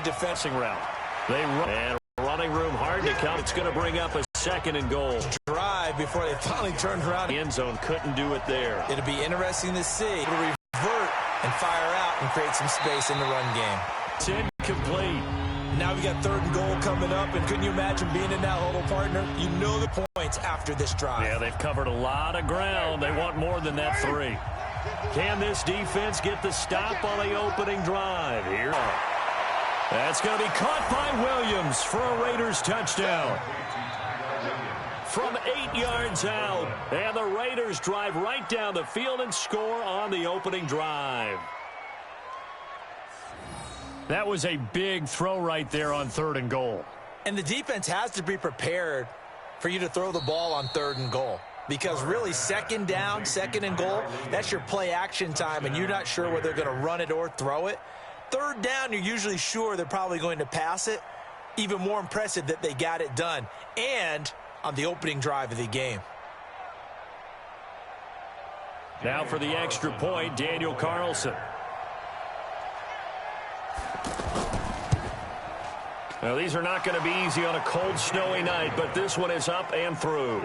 defending route. They run, and running room hard to come. It's going to bring up a 2nd and goal. Drive before they finally turned around. The end zone couldn't do it there. It'll be interesting to see. It'll revert and fire out and create some space in the run game. It's incomplete. Now we got 3rd and goal coming up, and couldn't you imagine being in that huddle, partner? You know the points after this drive. Yeah, they've covered a lot of ground. They want more than that 3. Can this defense get the stop on the opening drive? Here. That's going to be caught by Williams for a Raiders touchdown. From 8 yards out, and the Raiders drive right down the field and score on the opening drive. That was a big throw right there on 3rd and goal. And the defense has to be prepared for you to throw the ball on 3rd and goal. Because really, 2nd down, 2nd and goal, that's your play action time, and you're not sure whether they're going to run it or throw it. 3rd down, you're usually sure they're probably going to pass it. Even more impressive that they got it done. And on the opening drive of the game. Now for the extra point, Daniel Carlson. Now, these are not going to be easy on a cold, snowy night, but this one is up and through.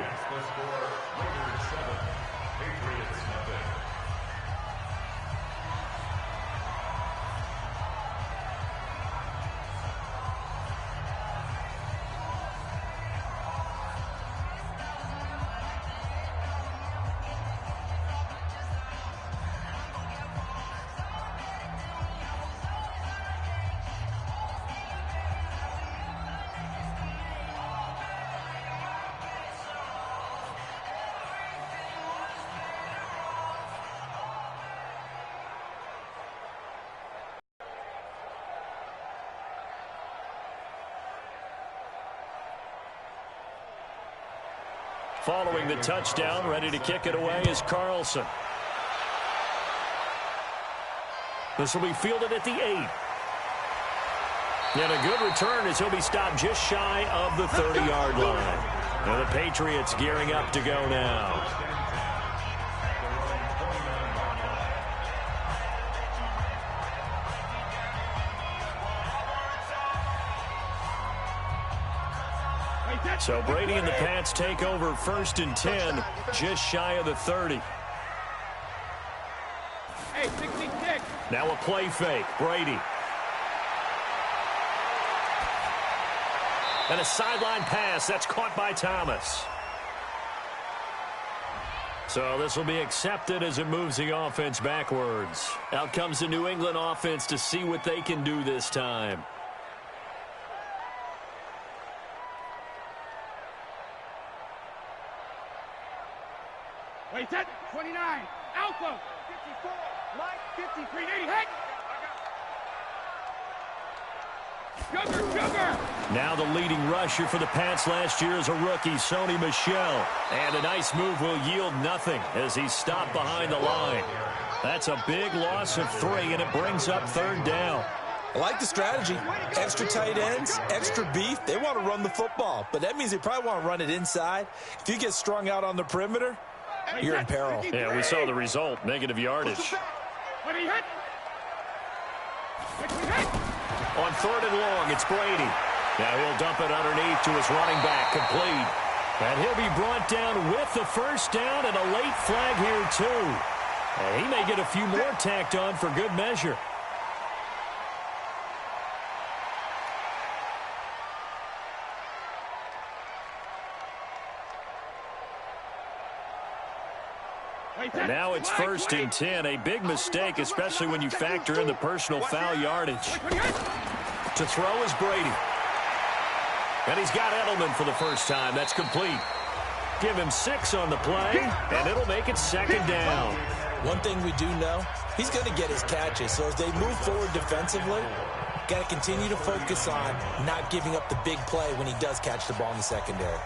Following the touchdown, ready to kick it away is Carlson. This will be fielded at the 8. And a good return as he'll be stopped just shy of the 30-yard line. Now the Patriots gearing up to go now. So Brady and the Pats take over 1st and 10, just shy of the 30. Hey, 66. Now a play fake. Brady. And a sideline pass. That's caught by Thomas. So this will be accepted as it moves the offense backwards. Out comes the New England offense to see what they can do this time. Wait, set. 29. Alpha. 54. Mike. 53. 80. Head. Sugar. Now the leading rusher for the Pats last year is a rookie, Sony Michel. And a nice move will yield nothing as he's stopped behind the line. That's a big loss of 3, and it brings up 3rd down. I like the strategy. Extra tight ends, extra beef. They want to run the football, but that means they probably want to run it inside. If you get strung out on the perimeter, you're in peril. Yeah, we saw the result, negative yardage. On 3rd and long, it's Brady. Now he'll dump it underneath to his running back, complete. And he'll be brought down with the 1st down and a late flag here, too. And he may get a few more tacked on for good measure. And now it's 1st and 10. A big mistake, especially when you factor in the personal foul yardage. To throw is Brady. And he's got Edelman for the first time. That's complete. Give him 6 on the play, and it'll make it 2nd down. One thing we do know, he's going to get his catches. So as they move forward defensively, got to continue to focus on not giving up the big play when he does catch the ball in the secondary.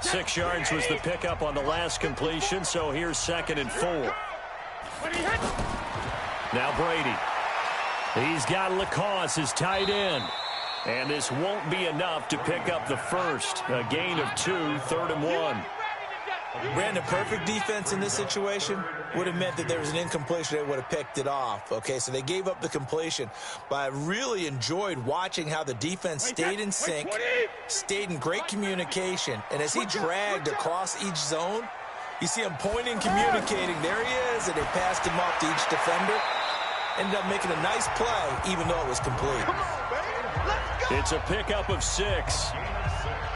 6 yards was the pickup on the last completion, so here's 2nd and 4. Now Brady. He's got Lacoste, his tight end. And this won't be enough to pick up the first. A gain of 2, 3rd and 1. Brandon, perfect defense in this situation would have meant that there was an incompletion. They would have picked it off. Okay, so they gave up the completion. But I really enjoyed watching how the defense stayed in sync, stayed in great communication. And as he dragged across each zone, you see him pointing, communicating. There he is, and they passed him off to each defender. Ended up making a nice play, even though it was complete. It's a pickup of 6.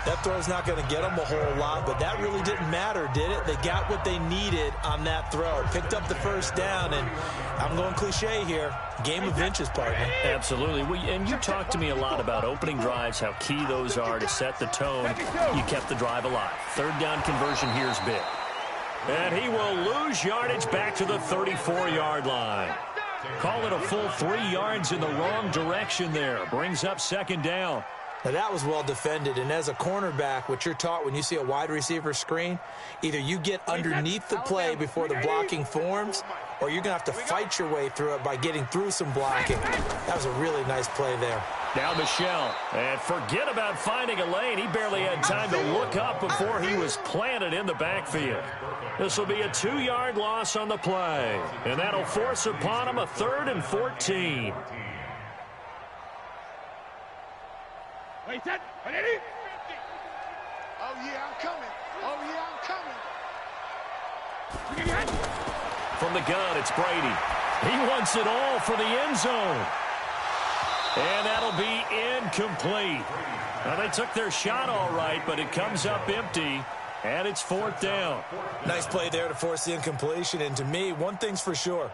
That throw's not going to get them a whole lot, but that really didn't matter, did it? They got what they needed on that throw. Picked up the first down, and I'm going cliche here. Game of inches, partner. Absolutely. And you talked to me a lot about opening drives, how key those are to set the tone. You kept the drive alive. Third down conversion here is big. And he will lose yardage back to the 34-yard line. Call it a full 3 yards in the wrong direction there. Brings up second down. Now, that was well defended, and as a cornerback, what you're taught when you see a wide receiver screen, either you get underneath the play before the blocking forms, or you're going to have to fight your way through it by getting through some blocking. That was a really nice play there. Now Michelle, and forget about finding a lane. He barely had time to look up before he was planted in the backfield. This will be a 2-yard loss on the play, and that'll force upon him a 3rd and 14. Wait, set. Ready? Oh, yeah, I'm coming. Oh, yeah, I'm coming. From the gun, it's Brady. He wants it all for the end zone. And that'll be incomplete. Now, they took their shot all right, but it comes up empty, and it's 4th down. Nice play there to force the incompletion, and to me, one thing's for sure.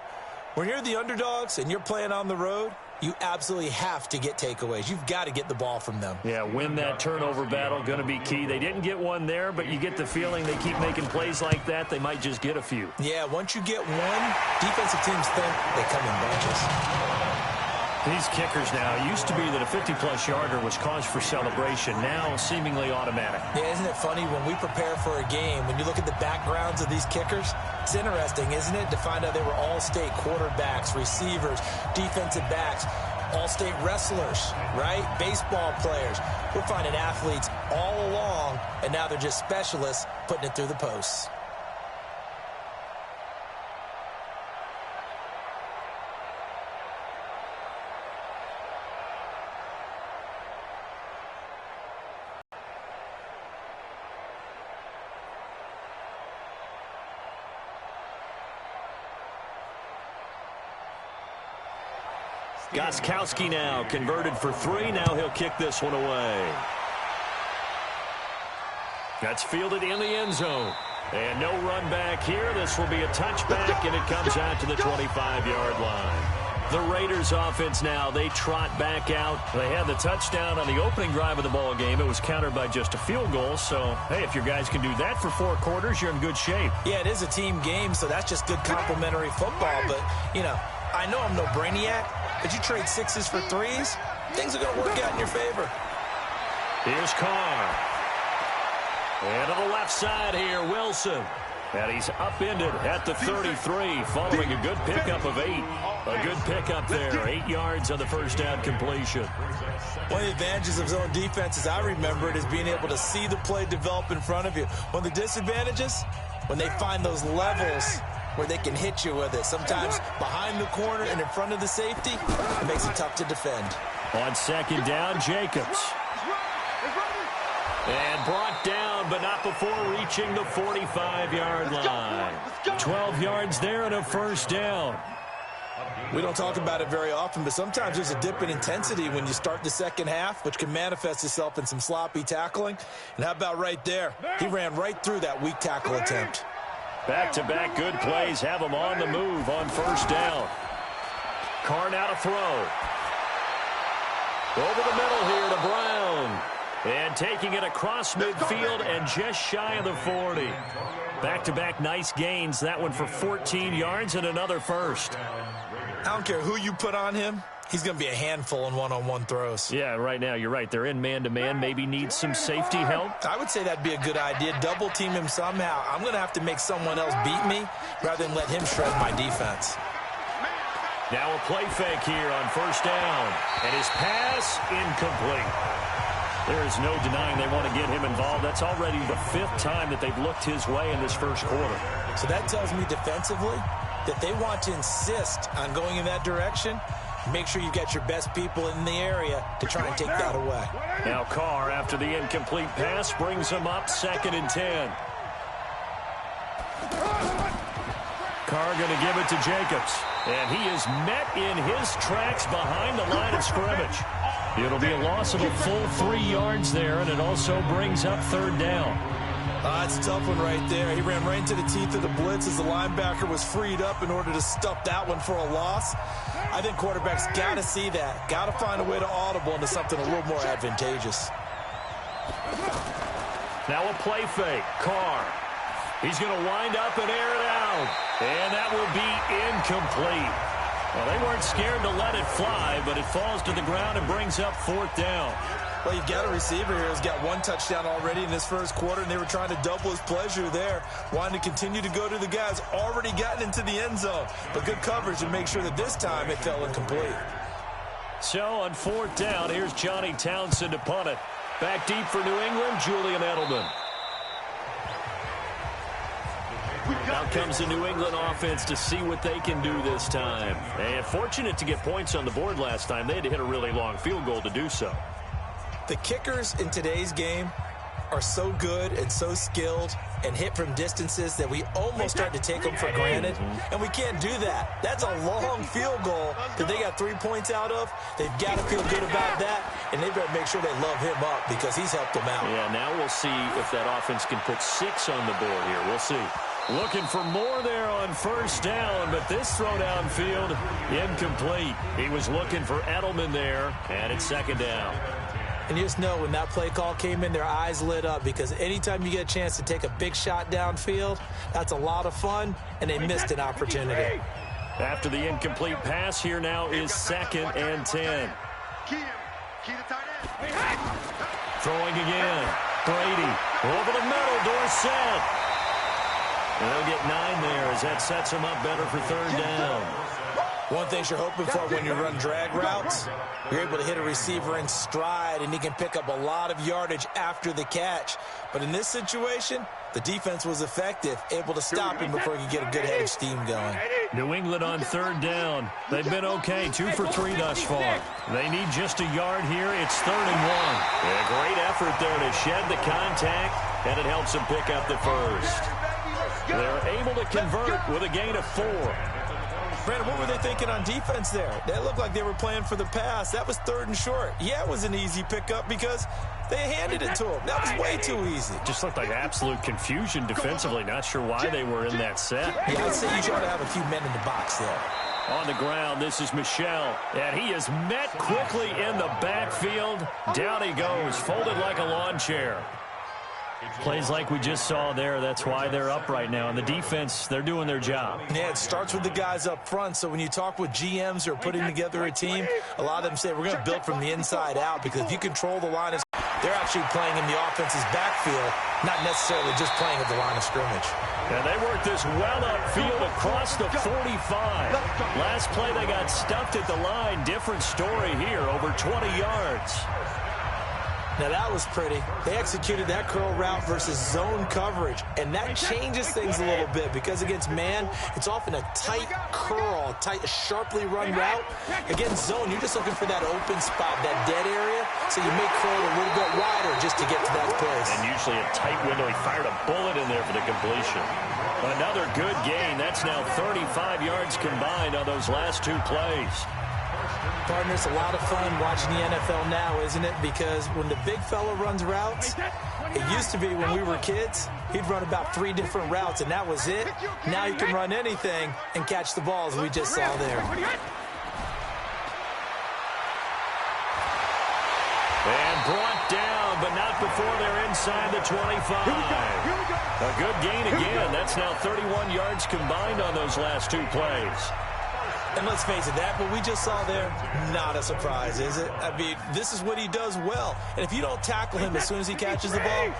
When you're the underdogs and you're playing on the road, you absolutely have to get takeaways. You've got to get the ball from them. Yeah, win that turnover battle, going to be key. They didn't get one there, but you get the feeling they keep making plays like that, they might just get a few. Yeah, once you get one, defensive teams think they come in bunches. These kickers now, it used to be that a 50-plus yarder was cause for celebration, now seemingly automatic. Yeah, isn't it funny when we prepare for a game, when you look at the backgrounds of these kickers, it's interesting, isn't it, to find out they were all-state quarterbacks, receivers, defensive backs, all-state wrestlers, right? Baseball players. We're finding athletes all along, and now they're just specialists putting it through the posts. Gostkowski now converted for 3. Now he'll kick this one away. That's fielded in the end zone. And no run back here. This will be a touchback, and it comes out to the 25-yard line. The Raiders offense now, they trot back out. They had the touchdown on the opening drive of the ball game. It was countered by just a field goal. So, hey, if your guys can do that for 4 quarters, you're in good shape. Yeah, it is a team game, so that's just good complimentary football. But, you know, I know I'm no brainiac, but you trade 6s for 3s, things are going to work out in your favor. Here's Carr. And to the left side here, Wilson. And he's upended at the 33, following a good pickup of 8. A good pickup there, 8 yards on the first down completion. One of the advantages of zone defense, as I remember it, is being able to see the play develop in front of you. One of the disadvantages, when they find those levels where they can hit you with it. Sometimes behind the corner and in front of the safety, it makes it tough to defend. On second down, Jacobs. And brought down, but not before reaching the 45-yard line. 12 yards there and a first down. We don't talk about it very often, but sometimes there's a dip in intensity when you start the second half, which can manifest itself in some sloppy tackling. And how about right there? He ran right through that weak tackle attempt. Back-to-back good plays have him on the move on first down. Carr now to throw. Over the middle here to Brown. And taking it across midfield and just shy of the 40. Back-to-back nice gains. That one for 14 yards and another first. I don't care who you put on him. He's going to be a handful in one-on-one throws. Yeah, right now, you're right. They're in man-to-man. Maybe needs some safety help. I would say that'd be a good idea. Double-team him somehow. I'm going to have to make someone else beat me rather than let him shred my defense. Now a play fake here on first down. And his pass incomplete. There is no denying they want to get him involved. That's already the 5th time that they've looked his way in this first quarter. So that tells me defensively that they want to insist on going in that direction. Make sure you've got your best people in the area to try and take that away. Now Carr, after the incomplete pass, brings him up 2nd and 10. Carr going to give it to Jacobs. And he is met in his tracks behind the line of scrimmage. It'll be a loss of a full 3 yards there, and it also brings up 3rd down. That's a tough one right there. He ran right into the teeth of the blitz as the linebacker was freed up in order to stuff that one for a loss. I think quarterbacks got to see that. Got to find a way to audible into something a little more advantageous. Now a play fake. Carr. He's going to wind up and air it out. And that will be incomplete. Well, they weren't scared to let it fly, but it falls to the ground and brings up 4th down. Well, you've got a receiver here who's got 1 touchdown already in this first quarter, and they were trying to double his pleasure there, wanting to continue to go to the guys already gotten into the end zone. But good coverage to make sure that this time it fell incomplete. So on 4th down, here's Johnny Townsend to punt it. Back deep for New England, Julian Edelman. Now comes the New England offense to see what they can do this time. And fortunate to get points on the board last time. They had to hit a really long field goal to do so. The kickers in today's game are so good and so skilled and hit from distances that we almost start to take them for granted. And we can't do that. That's a long field goal that they got 3 points out of. They've got to feel good about that, and they better make sure they love him up because he's helped them out. Yeah, now we'll see if that offense can put 6 on the board here. We'll see. Looking for more there on 1st down, but this throw downfield, incomplete. He was looking for Edelman there, and it's 2nd down. And you just know when that play call came in, their eyes lit up because anytime you get a chance to take a big shot downfield, that's a lot of fun, and they missed an opportunity. After the incomplete pass, here now is 2nd and 10. Throwing again. Brady over the middle, Dorsett. They'll get 9 there as that sets them up better for 3rd down. One thing you're hoping for when you run drag routes, you're able to hit a receiver in stride, and he can pick up a lot of yardage after the catch. But in this situation, the defense was effective, able to stop him before he could get a good head of steam going. New England on 3rd down. They've been okay, 2 for 3 thus far. They need just a yard here. It's 3rd and 1. A great effort there to shed the contact, and it helps them pick up the first. They're able to convert with a gain of 4. Brandon, what were they thinking on defense there? They looked like they were playing for the pass. That was 3rd and short. Yeah, it was an easy pickup because they handed it to him. That was way too easy. Just looked like absolute confusion defensively. Not sure why they were in that set. Yeah, I'd say you ought to have a few men in the box there. On the ground, this is Michel. And he is met quickly in the backfield. Down he goes, folded like a lawn chair. Plays like we just saw there. That's why they're up right now. And the defense, they're doing their job. Yeah, it starts with the guys up front. So when you talk with GMs who are putting together a team, a lot of them say we're going to build from the inside out because if you control the line, they're actually playing in the offense's backfield, not necessarily just playing at the line of scrimmage. And they work this well upfield across the 45. Last play they got stuffed at the line. Different story here, over 20 yards. Now, that was pretty. They executed that curl route versus zone coverage, and that changes things a little bit because against man, it's often a tight curl, a sharply run route. Against zone, you're just looking for that open spot, that dead area, so you may curl it a little bit wider just to get to that place. And usually a tight window. He fired a bullet in there for the completion. Another good gain. That's now 35 yards combined on those last 2 plays. Partner, it's a lot of fun watching the NFL now, isn't it? Because when the big fella runs routes, it used to be when we were kids, he'd run about 3 different routes, and that was it. Now you can run anything and catch the ball, as we just saw there. And brought down, but not before they're inside the 25. A good gain again. That's now 31 yards combined on those last 2 plays. And let's face it, that what we just saw there, not a surprise, is it? I mean, this is what he does well. And if you don't tackle him as soon as he catches the ball,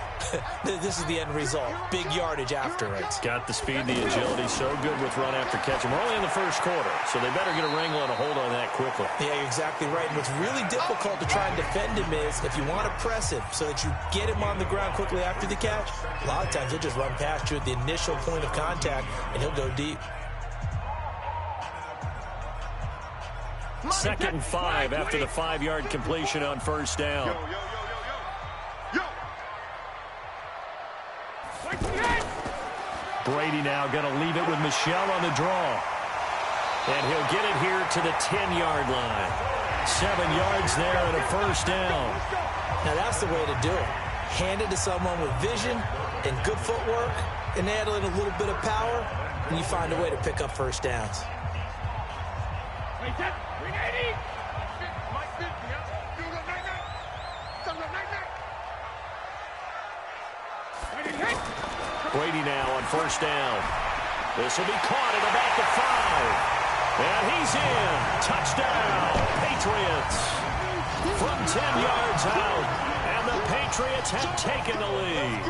this is the end result. Big yardage after it. Got the speed, the agility, so good with run after catch. And we're only in the first quarter, so they better get a wrangle and a hold on that quickly. Yeah, you're exactly right. And what's really difficult to try and defend him is if you want to press him so that you get him on the ground quickly after the catch, a lot of times he'll just run past you at the initial point of contact, and he'll go deep. 2nd and 5 after the 5-yard completion on first down. Brady now going to leave it with Michel on the draw. And he'll get it here to the 10-yard line. 7 yards there and a first down. Now that's the way to do it. Hand it to someone with vision and good footwork and add in a little bit of power, and you find a way to pick up first downs. Brady now on first down. This will be caught at about the 5. And he's in. Touchdown, Patriots. From 10 yards out. And the Patriots have taken the lead.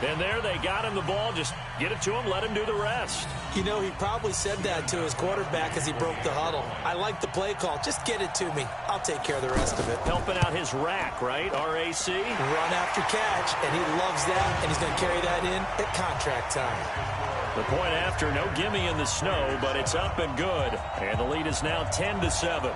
And there they got him the ball. Just get it to him, let him do the rest. You know, he probably said that to his quarterback as he broke the huddle. I like the play call. Just get it to me. I'll take care of the rest of it. Helping out his rack, right? R-A-C? Run after catch, and he loves that, and he's going to carry that in at contract time. The point after, no gimme in the snow, but it's up and good. And the lead is now 10-7.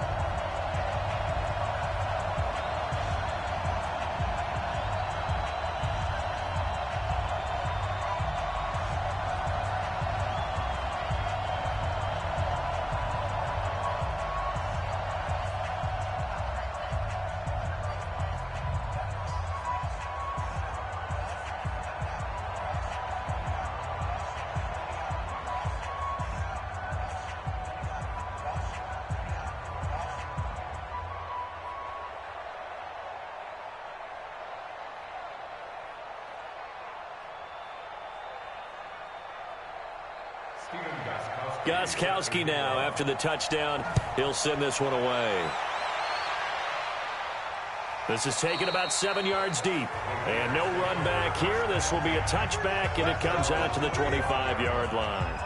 Gostkowski now after the touchdown. He'll send this one away. This is taken about 7 yards deep. And no run back here. This will be a touchback, and it comes out to the 25-yard line.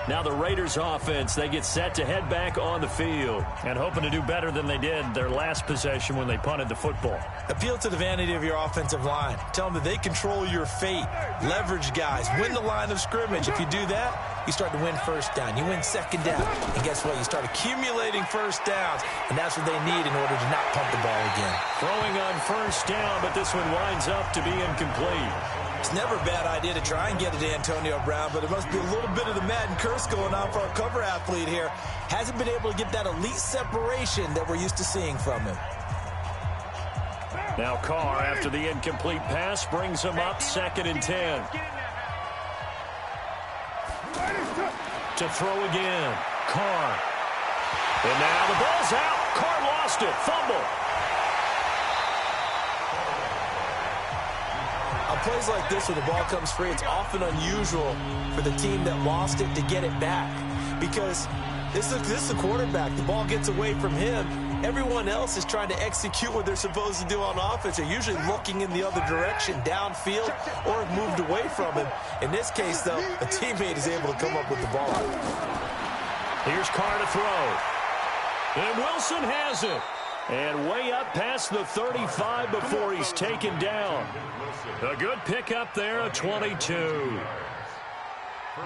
Now the Raiders offense, they get set to head back on the field and hoping to do better than they did their last possession when they punted the football. Appeal to the vanity of your offensive line. Tell them that they control your fate. Leverage guys. Win the line of scrimmage. If you do that, you start to win first down. You win second down. And guess what? You start accumulating first downs. And that's what they need in order to not pump the ball again. Throwing on first down, but this one winds up to be incomplete. It's never a bad idea to try and get it to Antonio Brown, but there must be a little bit of the Madden curse going on for our cover athlete here. Hasn't been able to get that elite separation that we're used to seeing from him. Now Carr, after the incomplete pass, brings him up 2nd and 10. To throw again. Carr. And now the ball's out. Carr lost it. Fumble. On plays like this where the ball comes free, it's often unusual for the team that lost it to get it back. Because this is the quarterback. The ball gets away from him. Everyone else is trying to execute what they're supposed to do on offense. They're usually looking in the other direction, downfield, or have moved away from him. In this case, though, a teammate is able to come up with the ball. Here's Carr to throw. And Wilson has it. And way up past the 35 before he's taken down. A good pickup there, a 22.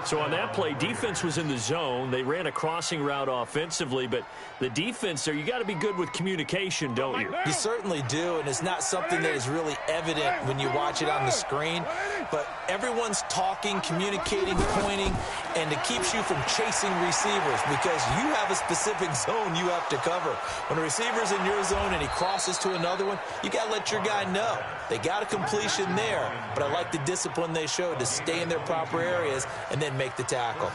So on that play, defense was in the zone. They ran a crossing route offensively, but the defense there, you got to be good with communication, don't you? You certainly do, and it's not something that is really evident when you watch it on the screen. But everyone's talking, communicating, pointing, and it keeps you from chasing receivers because you have a specific zone you have to cover. When a receiver's in your zone and he crosses to another one, you got to let your guy know. They got a completion there, but I like the discipline they showed to stay in their proper areas and then make the tackle.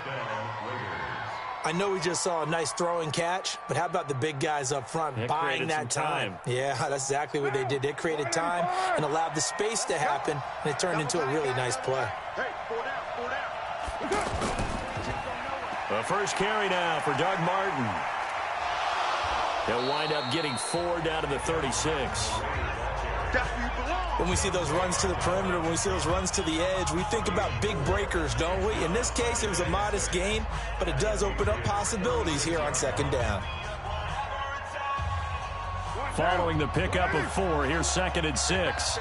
I know we just saw a nice throwing catch, but how about the big guys up front buying that time? Yeah, that's exactly what they did. They created time and allowed the space to happen, and it turned into a really nice play. A The first carry now for Doug Martin. He'll wind up getting 4 down to the 36. When we see those runs to the perimeter, when we see those runs to the edge, we think about big breakers, don't we? In this case, it was a modest gain, but it does open up possibilities here on second down. Following the pickup of 4, here's 2nd and 6.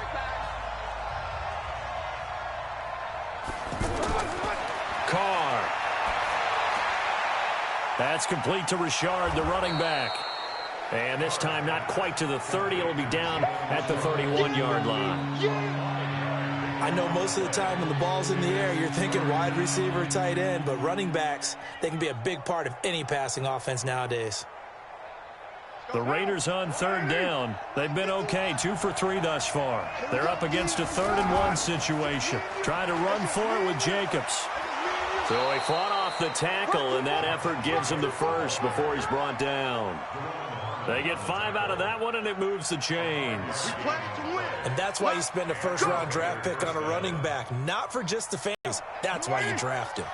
Carr. That's complete to Richard, the running back. And this time not quite to the 30. It'll be down at the 31-yard line. I know most of the time when the ball's in the air, you're thinking wide receiver, tight end, but running backs, they can be a big part of any passing offense nowadays. The Raiders on 3rd down. They've been okay, 2 for 3 thus far. They're up against a 3rd and 1 situation. Trying to run for it with Jacobs. So he fought off the tackle, and that effort gives him the first before he's brought down. They get 5 out of that one, and it moves the chains. And that's why you spend a first-round draft pick on a running back, not for just the fans. That's why you draft him.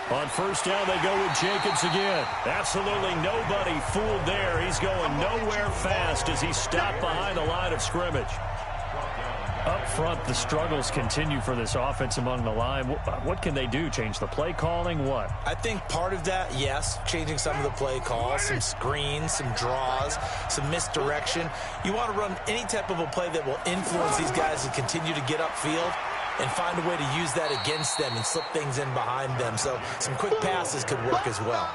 On 1st down, they go with Jacobs again. Absolutely nobody fooled there. He's going nowhere fast as he's stopped behind the line of scrimmage. Up front, the struggles continue for this offense among the line. What can they do? Change the play calling? What? I think part of that, yes, changing some of the play calls, some screens, some draws, some misdirection. You want to run any type of a play that will influence these guys to continue to get upfield and find a way to use that against them and slip things in behind them. So some quick passes could work as well.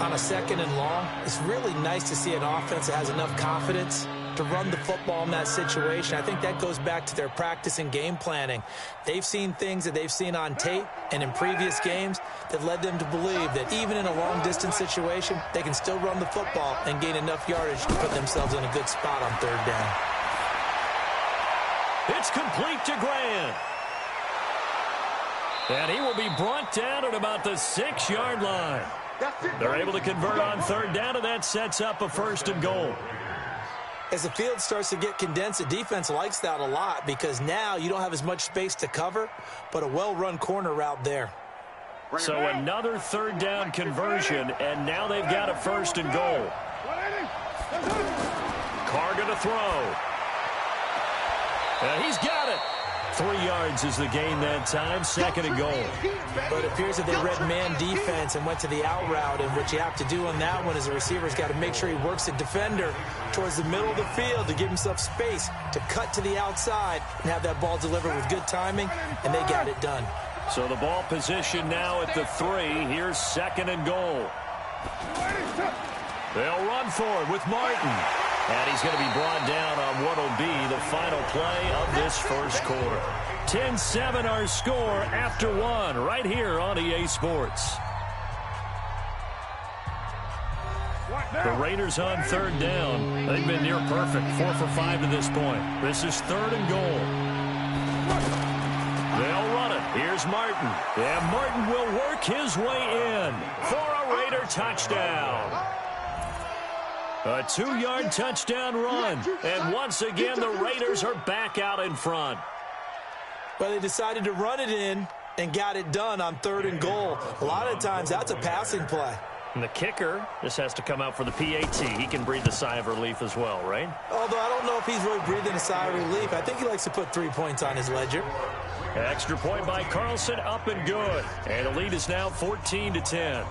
On a 2nd and long, it's really nice to see an offense that has enough confidence to run the football in that situation. I think that goes back to their practice and game planning. They've seen things that they've seen on tape and in previous games that led them to believe that even in a long-distance situation, they can still run the football and gain enough yardage to put themselves in a good spot on 3rd down. It's complete to Grant. And he will be brought down at about the 6-yard line. They're able to convert on 3rd down, and that sets up a 1st and goal. As the field starts to get condensed, the defense likes that a lot because now you don't have as much space to cover, but a well-run corner route there. So another 3rd down conversion, and now they've got a 1st and goal. Carr going to throw. And he's got it. 3 yards is the gain that time, 2nd and goal. But it appears that they read man defense and went to the out route, and what you have to do on that one is the receiver's got to make sure he works the defender towards the middle of the field to give himself space to cut to the outside and have that ball delivered with good timing, and they got it done. So the ball position now at the 3. Here's 2nd and goal. They'll run for it with Martin. And he's going to be brought down on what will be the final play of this first quarter. 10-7 our score after 1 right here on EA Sports. The Raiders on 3rd down. They've been near perfect. 4 for 5 to this point. This is 3rd and goal. They'll run it. Here's Martin. And Martin will work his way in for a Raider touchdown. A 2-yard touchdown run. And once again, the Raiders are back out in front. But they decided to run it in and got it done on 3rd and goal. A lot of times, that's a passing play. And the kicker just has to come out for the PAT. He can breathe a sigh of relief as well, right? Although I don't know if he's really breathing a sigh of relief. I think he likes to put 3 points on his ledger. Extra point by Carlson, up and good. And the lead is now 14-10.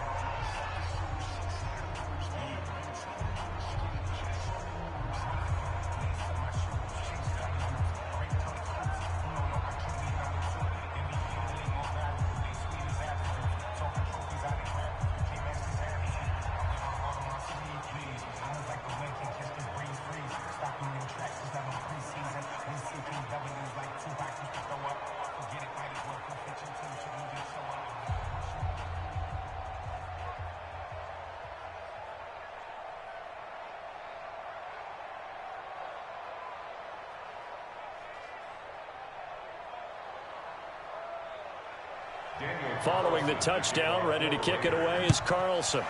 Following the touchdown, ready to kick it away is Carlson.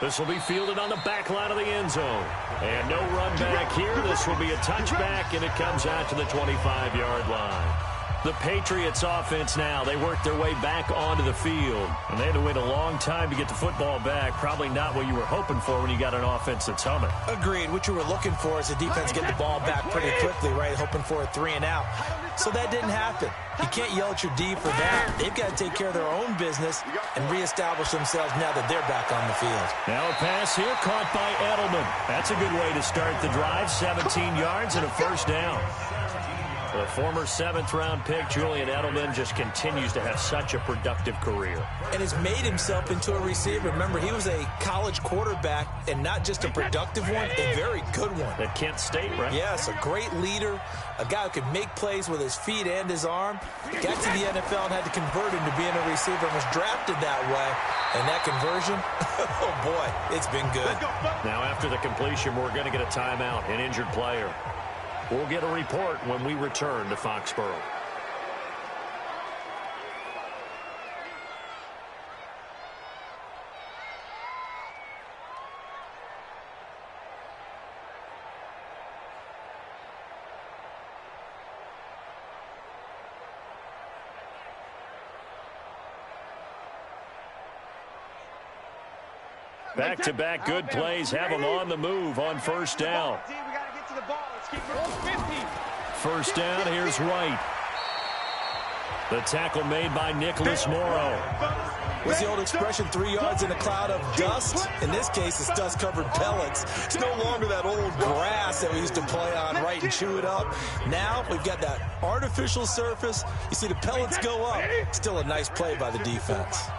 This will be fielded on the back line of the end zone. And no run back here. This will be a touchback, and it comes out to the 25-yard line. The Patriots offense now, they work their way back onto the field. And they had to wait a long time to get the football back. Probably not what you were hoping for when you got an offense that's humming. Agreed. What you were looking for is the defense get the ball back pretty quickly, right? Hoping for a 3 and out. So that didn't happen. You can't yell at your D for that. They've got to take care of their own business and reestablish themselves now that they're back on the field. Now a pass here caught by Edelman. That's a good way to start the drive. 17 yards and a first down. The former 7th-round pick, Julian Edelman, just continues to have such a productive career. And has made himself into a receiver. Remember, he was a college quarterback, and not just a productive one, a very good one. At Kent State, right? Yes, a great leader, a guy who could make plays with his feet and his arm. Got to the NFL and had to convert into being a receiver and was drafted that way. And that conversion, oh boy, it's been good. Now after the completion, we're going to get a timeout, an injured player. We'll get a report when we return to Foxborough. Back-to-back good plays have them on the move on first down. First down, here's White. The tackle made by Nicholas Morrow. What's the old expression, 3 yards in a cloud of dust? In this case, it's dust-covered pellets. It's no longer that old grass that we used to play on, right, and chew it up. Now we've got that artificial surface. You see the pellets go up. Still a nice play by the defense.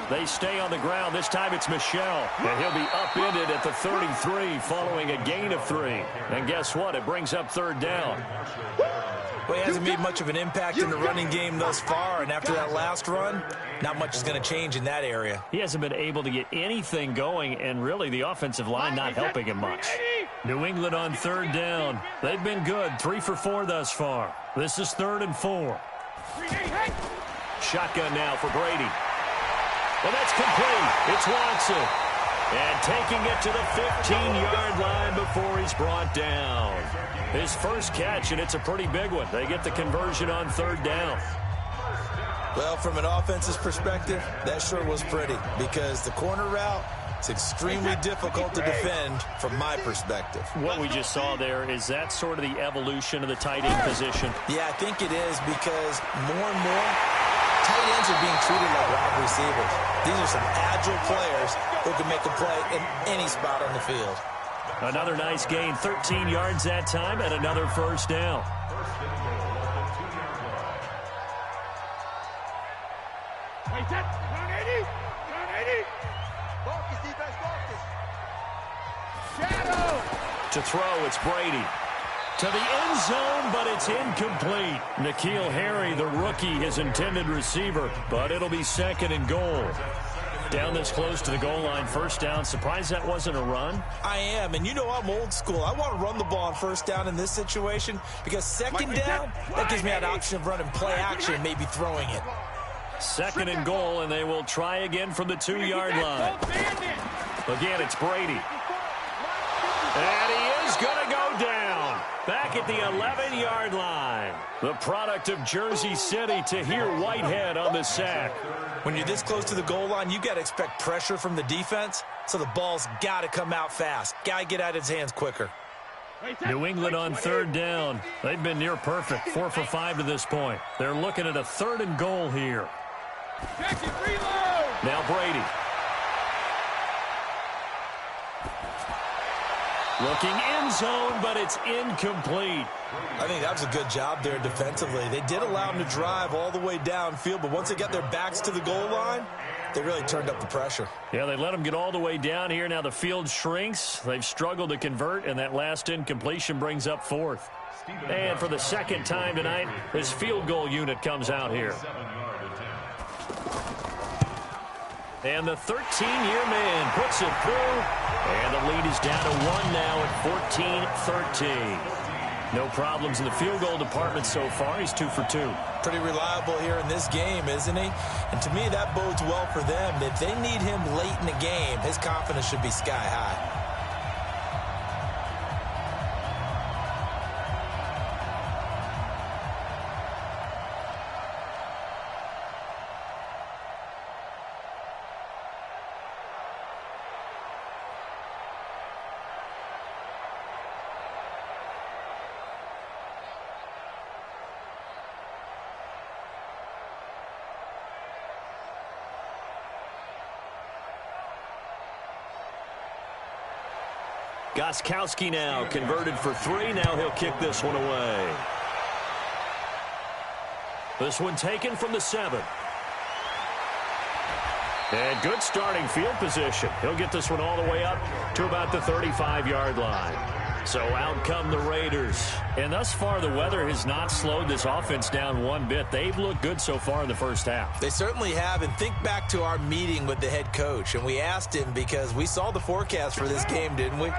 They stay on the ground. This time it's Michel. And he'll be upended at the 33 following a gain of 3. And guess what? It brings up third down. Well, he hasn't made much of an impact in the running game thus far. And after that last run, not much is going to change in that area. He hasn't been able to get anything going. And really, the offensive line not helping him much. New England on third down. They've been good. 3 for 4 thus far. This is 3rd and 4. Shotgun now for Brady. And that's complete. It's Watson. And taking it to the 15-yard line before he's brought down. His first catch, and it's a pretty big one. They get the conversion on third down. Well, from an offense's perspective, that sure was pretty because the corner route, it's extremely difficult to defend from my perspective. What we just saw there, is that sort of the evolution of the tight end position? Yeah, I think it is because more and more tight ends are being treated like wide receivers. These are some agile players who can make a play in any spot on the field. Another nice gain, 13 yards that time, and another first down. To throw, it's Brady. To the end zone, but it's incomplete. N'Keal Harry, the rookie, his intended receiver, but it'll be 2nd and goal. Down this close to the goal line, first down. Surprised that wasn't a run? I am, and you know I'm old school. I want to run the ball on first down in this situation because 2nd down, that gives me that option of running play action and maybe throwing it. 2nd and goal, and they will try again from the 2-yard line. Again, it's Brady. And he is going to go down. Back at the 11-yard line. The product of Jersey City, Tahir Whitehead on the sack. When you're this close to the goal line, you got to expect pressure from the defense, so the ball's got to come out fast. Got to get out of his hands quicker. New England on third down. They've been near perfect, 4 for 5 to this point. They're looking at a 3rd and goal here. Now Brady. Looking end zone, but it's incomplete. I think that was a good job there defensively. They did allow them to drive all the way downfield, but once they got their backs to the goal line, they really turned up the pressure. Yeah, they let them get all the way down here. Now the field shrinks. They've struggled to convert, and that last incompletion brings up 4th. And for the 2nd time tonight, his field goal unit comes out here. And the 13-year man puts it through. And the lead is down to 1 now at 14-13. No problems in the field goal department so far. He's 2 for 2. Pretty reliable here in this game, isn't he? And to me, that bodes well for them. If they need him late in the game, his confidence should be sky high. Gostkowski now converted for 3. Now he'll kick this one away. This one taken from the 7. And good starting field position. He'll get this one all the way up to about the 35-yard line. So out come the Raiders. And thus far, the weather has not slowed this offense down one bit. They've looked good so far in the first half. They certainly have. And think back to our meeting with the head coach. And we asked him, because we saw the forecast for this game, didn't we?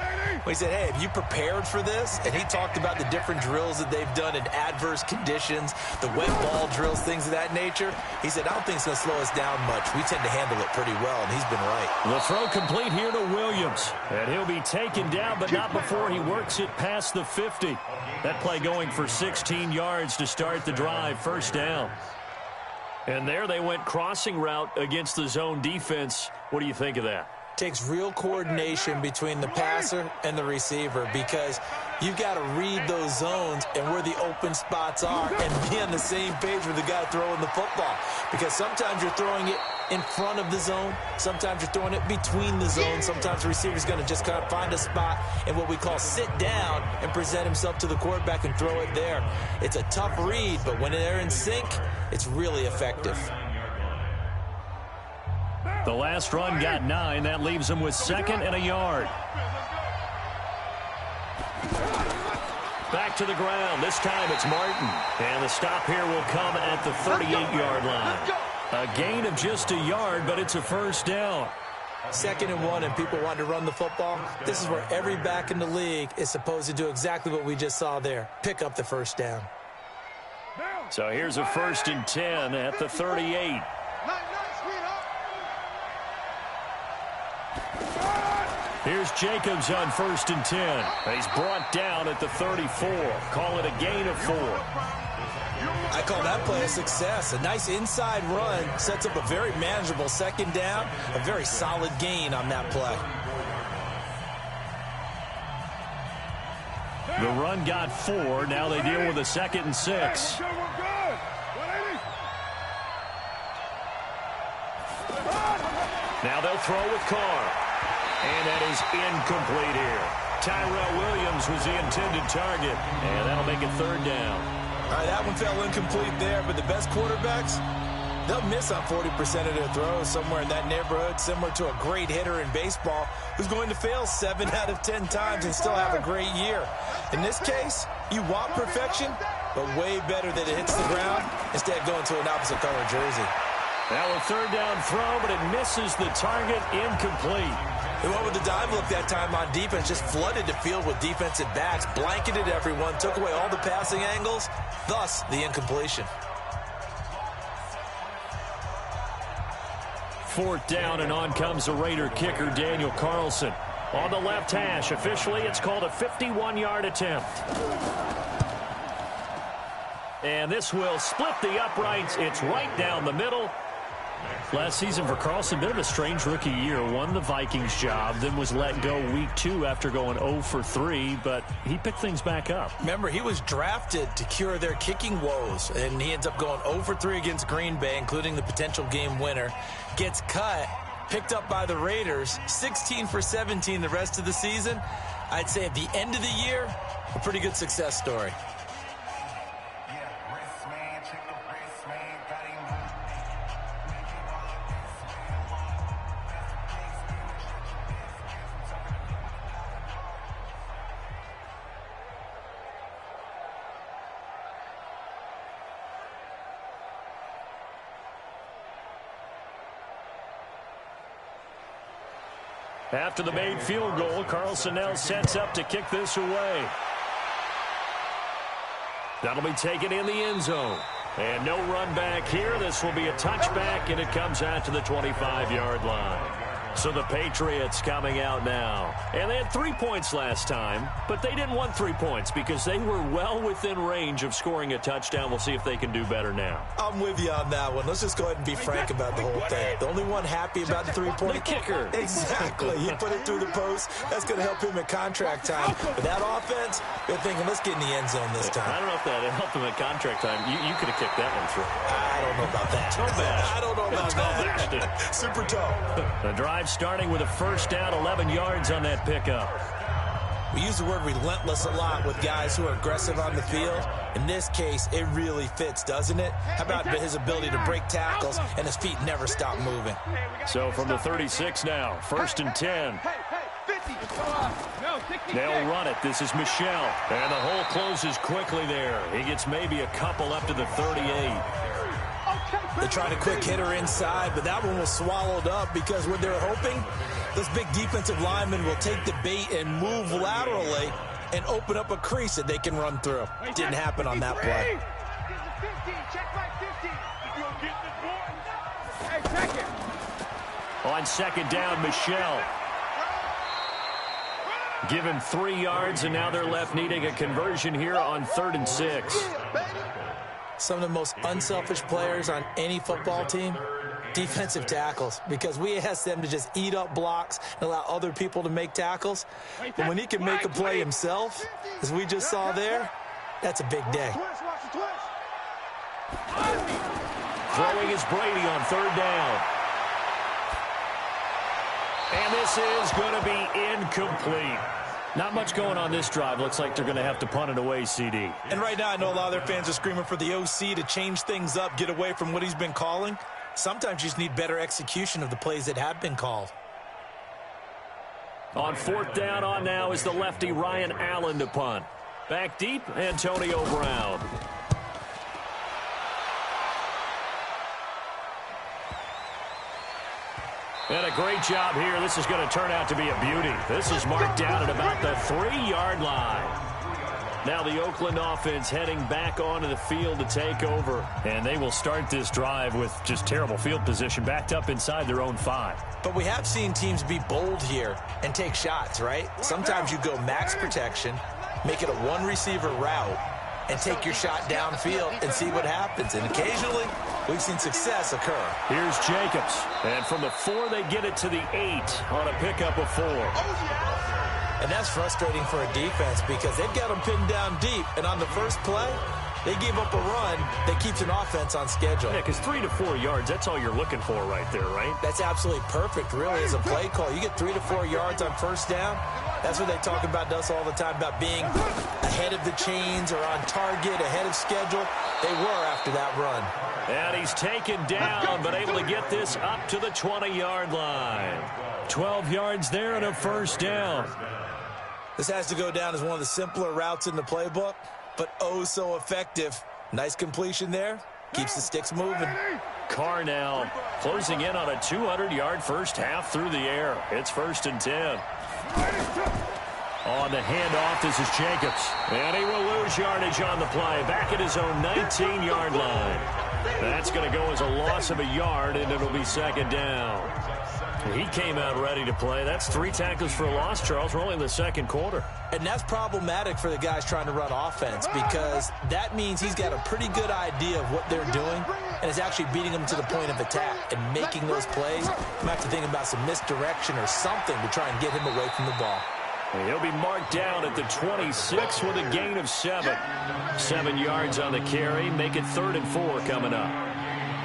We said, hey, have you prepared for this? And he talked about the different drills that they've done in adverse conditions, the wet ball drills, things of that nature. He said, I don't think it's going to slow us down much. We tend to handle it pretty well, and he's been right. The throw complete here to Williams. And he'll be taken down, but not before he works it past the 50. That play going for 16 yards to start the drive. First down. And there they went crossing route against the zone defense. What do you think of that? Takes real coordination between the passer and the receiver, because you've got to read those zones and where the open spots are and be on the same page with the guy throwing the football. Because sometimes you're throwing it in front of the zone. Sometimes you're throwing it between the zones. Sometimes the receiver's going to just kind of find a spot and what we call sit down and present himself to the quarterback and throw it there. It's a tough read, but when they're in sync, it's really effective. The last run got 9. That leaves him with 2nd and a yard. Back to the ground. This time it's Martin. And the stop here will come at the 38-yard line. A gain of just a yard, but it's a first down. 2nd and 1, and people want to run the football. This is where every back in the league is supposed to do exactly what we just saw there. Pick up the first down. So here's a 1st and 10 at the 38. Here's Jacobs on 1st and 10. He's brought down at the 34. Call it a gain of 4. I call that play a success. A nice inside run sets up a very manageable 2nd down. A very solid gain on that play. The run got 4. Now they deal with a 2nd and 6. Now they'll throw with Carr. And that is incomplete here. Tyrell Williams was the intended target. And that'll make it 3rd down. All right, that one fell incomplete there, but the best quarterbacks, they'll miss on 40% of their throws, somewhere in that neighborhood, similar to a great hitter in baseball who's going to fail 7 out of 10 times and still have a great year. In this case, you want perfection, but way better that it hits the ground instead of going to an opposite color jersey. Now a 3rd down throw, but it misses the target, incomplete. They went with the dive look that time on defense, just flooded the field with defensive backs, blanketed everyone, took away all the passing angles, thus the incompletion. 4th down, and on comes the Raider kicker, Daniel Carlson. On the left hash, officially it's called a 51-yard attempt. And this will split the uprights. It's right down the middle. Last season for Carlson, bit of a strange rookie year. Won the Vikings job, then was let go week 2 after going 0 for 3, but he picked things back up. Remember, he was drafted to cure their kicking woes, and he ends up going 0 for 3 against Green Bay, including the potential game winner. Gets cut, picked up by the Raiders, 16 for 17 the rest of the season. I'd say at the end of the year, a pretty good success story. After the made field goal, Carlson now sets up to kick this away. That'll be taken in the end zone. And no run back here. This will be a touchback, and it comes out to the 25-yard line. So the Patriots coming out now. And they had 3 points last time, but they didn't want 3 points because they were well within range of scoring a touchdown. We'll see if they can do better now. I'm with you on that one. Let's just go ahead and be frank about the whole thing. The only one happy about the three-point The kicker. Exactly. He put it through the post. That's going to help him at contract time. But that offense, they're thinking, let's get in the end zone this time. I don't know if that helped him at contract time. You could have kicked that one through. I don't know about that. I don't know about that. Super tough. The drive starting with a first down, 11 yards on that pickup. We use the word relentless a lot with guys who are aggressive on the field. In this case, it really fits, doesn't it? How about his ability to break tackles and his feet never stop moving? So from the 36 now, 1st and 10. They'll run it. This is Michelle. And the hole closes quickly there. He gets maybe a couple up to the 38. They tried a quick hitter inside, but that one was swallowed up because what they're hoping, this big defensive lineman will take the bait and move laterally and open up a crease that they can run through. Didn't happen on that play. On second down, Michelle. Given 3 yards, and now they're left needing a conversion here on 3rd and 6. Some of the most unselfish players on any football team, defensive tackles, because we ask them to just eat up blocks and allow other people to make tackles. But when he can make a play himself, as we just saw there, that's a big day. Throwing is Brady on 3rd down. And this is going to be incomplete. Not much going on this drive. Looks like they're going to have to punt it away, CD. And right now I know a lot of their fans are screaming for the OC to change things up, get away from what he's been calling. Sometimes you just need better execution of the plays that have been called. On 4th down on now is the lefty Ryan Allen to punt. Back deep, Antonio Brown. And a great job here. This is going to turn out to be a beauty. This is marked down at about the 3-yard line. Now the Oakland offense heading back onto the field to take over. And they will start this drive with just terrible field position, backed up inside their own 5. But we have seen teams be bold here and take shots, right? Sometimes you go max protection, make it a one-receiver route, and take your shot downfield and see what happens. And occasionally, we've seen success occur. Here's Jacobs. And from the 4, they get it to the 8 on a pickup of 4. And that's frustrating for a defense because they've got them pinned down deep. And on the first play, they gave up a run that keeps an offense on schedule. Yeah, because 3 to 4 yards, that's all you're looking for right there, right? That's absolutely perfect, really, as a play call. You get 3 to 4 yards on first down. That's what they talk about us all the time, about being ahead of the chains or on target, ahead of schedule. They were after that run. And he's taken down, but able to get this up to the 20-yard line. 12 yards there and a first down. This has to go down as one of the simpler routes in the playbook, but oh so effective. Nice completion there. Keeps the sticks moving. Carr now closing in on a 200-yard first half through the air. It's 1st and 10. On the handoff, this is Jacobs. And he will lose yardage on the play. Back at his own 19-yard line. That's going to go as a loss of a yard, and it'll be 2nd down. He came out ready to play. That's 3 tackles for a loss, Charles. We're only in the 2nd quarter. And that's problematic for the guys trying to run offense because that means he's got a pretty good idea of what they're doing and is actually beating them to the point of attack and making those plays. You might have to think about some misdirection or something to try and get him away from the ball. He'll be marked down at the 26 with a gain of 7. 7 yards on the carry. Make it 3rd and 4 coming up.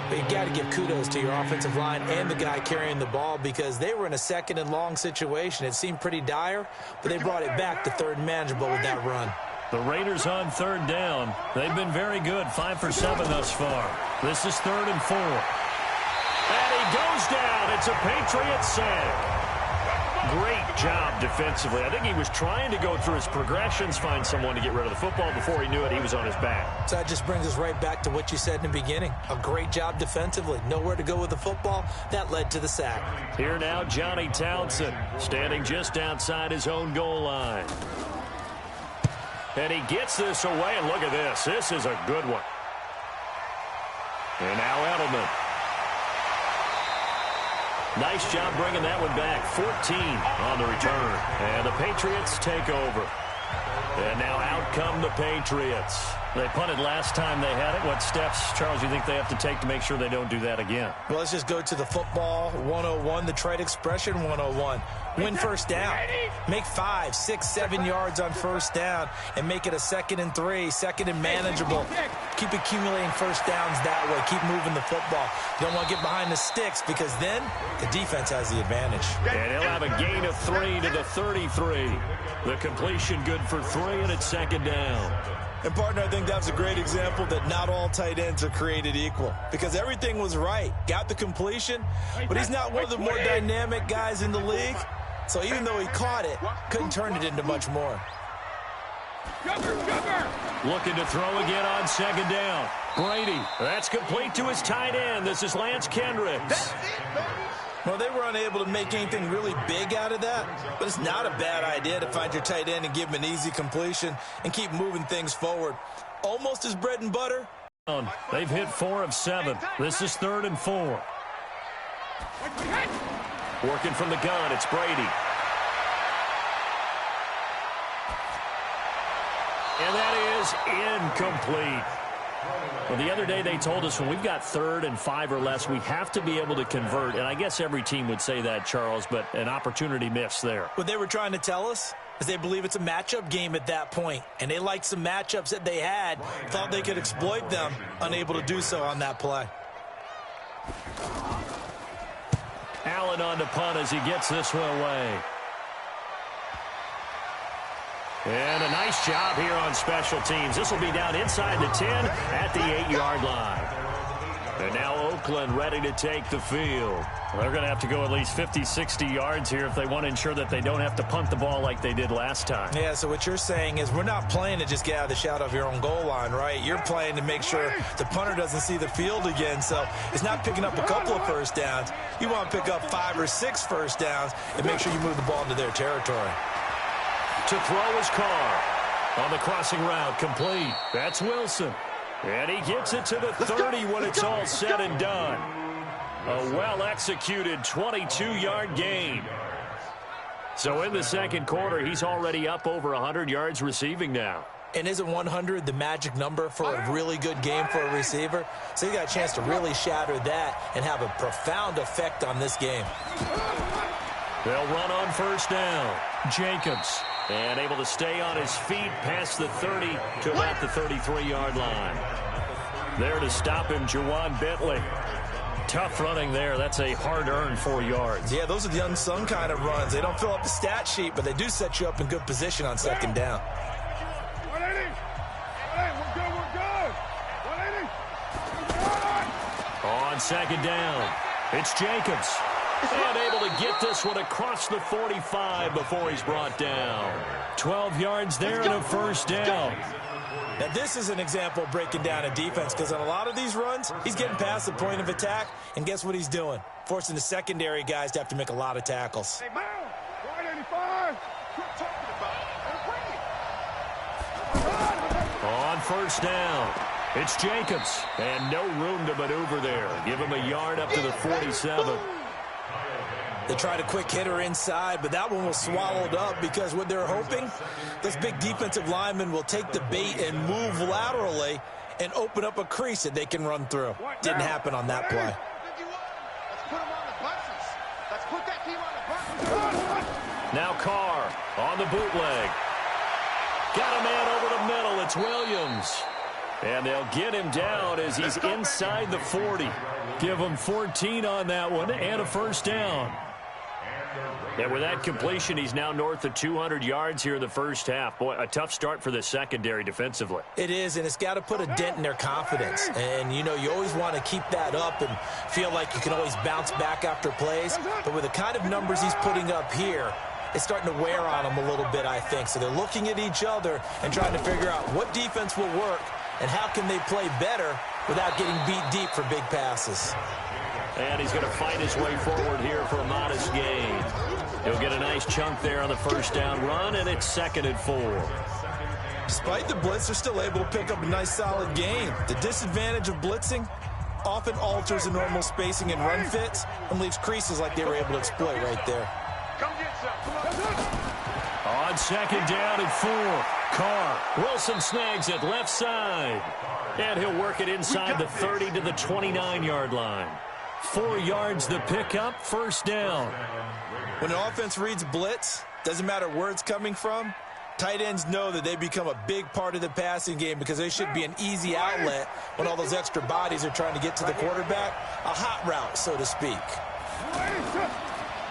But you got to give kudos to your offensive line and the guy carrying the ball because they were in a 2nd and long situation. It seemed pretty dire, but they brought it back to 3rd and manageable with that run. The Raiders on 3rd down. They've been very good, 5 for 7 thus far. This is 3rd and 4. And he goes down. It's a Patriots sack. Great job defensively. I think he was trying to go through his progressions, find someone to get rid of the football. Before he knew it, he was on his back. So that just brings us right back to what you said in the beginning. A great job defensively. Nowhere to go with the football. That led to the sack. Here now, Johnny Townsend, standing just outside his own goal line. And he gets this away, and look at this. This is a good one. And now Edelman. Nice job bringing that one back. 14 on the return. And the Patriots take over. And now out come the Patriots. They punted last time they had it. What steps, Charles, you think they have to take to make sure they don't do that again? Well, let's just go to the football 101, the trade expression 101. Win first down. Make 5, 6, 7 yards on first down and make it a 2nd and 3, 2nd and manageable. Keep accumulating first downs that way. Keep moving the football. You don't want to get behind the sticks because then the defense has the advantage. And he'll have a gain of 3 to the 33. The completion good for 3, and it's 2nd down. And, partner, I think that was a great example that not all tight ends are created equal because everything was right. Got the completion, but he's not one of the more dynamic guys in the league. So even though he caught it, couldn't turn it into much more. Looking to throw again on 2nd down. Brady, that's complete to his tight end. This is Lance Kendricks. Well, they were unable to make anything really big out of that, but it's not a bad idea to find your tight end and give him an easy completion and keep moving things forward. Almost his bread and butter. They've hit 4 of 7. This is 3rd and 4. Working from the gun, it's Brady. And that is incomplete. Well, the other day they told us when we've got 3rd and 5 or less, we have to be able to convert. And I guess every team would say that, Charles, but an opportunity missed there. What they were trying to tell us is they believe it's a matchup game at that point. And they liked some matchups that they had, thought they could exploit them, unable to do so on that play. Allen on the punt as he gets this one away. And a nice job here on special teams. This will be down inside the 10 at the 8-yard line. And now Oakland ready to take the field. They're going to have to go at least 50, 60 yards here if they want to ensure that they don't have to punt the ball like they did last time. Yeah, so what you're saying is we're not playing to just get out of the shadow of your own goal line, right? You're playing to make sure the punter doesn't see the field again. So it's not picking up a couple of first downs. You want to pick up 5 or 6 first downs and make sure you move the ball into their territory. To throw his car on the crossing route, complete. That's Wilson. And he gets it to the 30 when it's all said and done. A well-executed 22-yard gain. So in the second quarter, he's already up over 100 yards receiving now. And isn't 100 the magic number for a really good game for a receiver? So you got a chance to really shatter that and have a profound effect on this game. They'll run on first down. Jacobs. And able to stay on his feet past the 30 to about the 33-yard line. There to stop him, Juwan Bentley. Tough running there. That's a hard-earned 4 yards. Yeah, those are the unsung kind of runs. They don't fill up the stat sheet, but they do set you up in good position on second down. 180. We're good. 180. On second down, it's Jacobs. And able to get this one across the 45 before he's brought down. 12 yards there and a first down. Now, this is an example of breaking down a defense because on a lot of these runs, he's getting past the point of attack, and guess what he's doing? Forcing the secondary guys to have to make a lot of tackles. Hey, Mal, 185. On first down, it's Jacobs. And no room to maneuver there. Give him a yard up to the 47. They tried a quick hitter inside, but that one was swallowed up because what they're hoping, those big defensive linemen will take the bait and move laterally and open up a crease that they can run through. Didn't happen on that play. Now Carr on the bootleg. Got a man over the middle. It's Williams. And they'll get him down as he's inside the 40. Give him 14 on that one and a first down. And with that completion, he's now north of 200 yards here in the first half. Boy, a tough start for the secondary defensively. It is, and it's got to put a dent in their confidence. And, you know, you always want to keep that up and feel like you can always bounce back after plays. But with the kind of numbers he's putting up here, it's starting to wear on them a little bit, I think. So they're looking at each other and trying to figure out what defense will work and how can they play better without getting beat deep for big passes. And he's going to fight his way forward here for a modest gain. He'll get a nice chunk there on the first down run, and it's 2nd and 4. Despite the blitz, they're still able to pick up a nice, solid gain. The disadvantage of blitzing often alters the normal spacing and run fits and leaves creases like they were able to exploit right there. Come get some. On second down and 4. Carr. Wilson snags it left side. And he'll work it inside the 30 to the 29-yard line. 4 yards the pickup, first down. When an offense reads blitz, doesn't matter where it's coming from, tight ends know that they become a big part of the passing game because they should be an easy outlet when all those extra bodies are trying to get to the quarterback. A hot route, so to speak.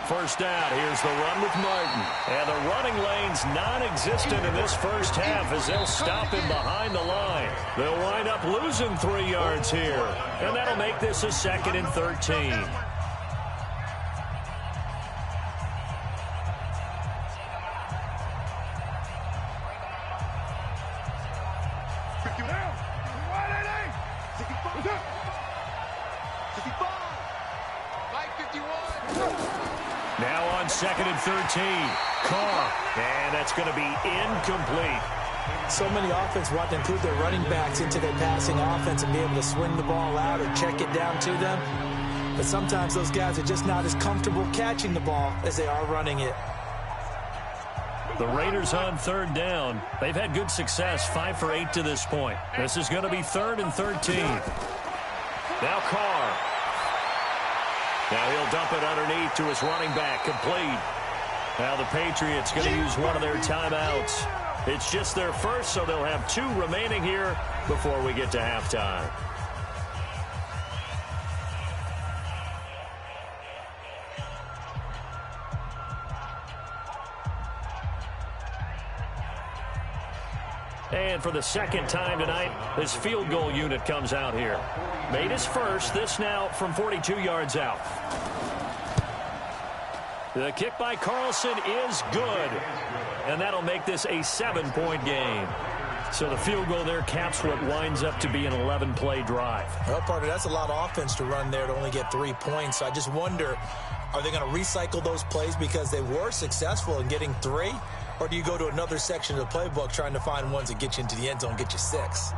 First down, here's the run with Martin. And the running lane's non-existent in this first half as they'll stop him behind the line. They'll wind up losing 3 yards here. And that'll make this a 2nd and 13. Now on 2nd and 13. Carr. And that's going to be incomplete. So many offense want to include their running backs into their passing offense and be able to swing the ball out or check it down to them. But sometimes those guys are just not as comfortable catching the ball as they are running it. The Raiders on 3rd down. They've had good success, 5 for 8 to this point. This is going to be 3rd and 13. Now Carr. Now he'll dump it underneath to his running back, complete. Now the Patriots going to use one of their timeouts. It's just their first, so they'll have 2 remaining here before we get to halftime. And for the second time tonight, this field goal unit comes out here. Made his first, this now from 42 yards out. The kick by Carlson is good. And that'll make this a 7-point game. So the field goal there caps what winds up to be an 11-play drive. Well, partner, that's a lot of offense to run there to only get 3 points. So I just wonder, are they going to recycle those plays because they were successful in getting 3? Or do you go to another section of the playbook trying to find ones that get you into the end zone, get you 6?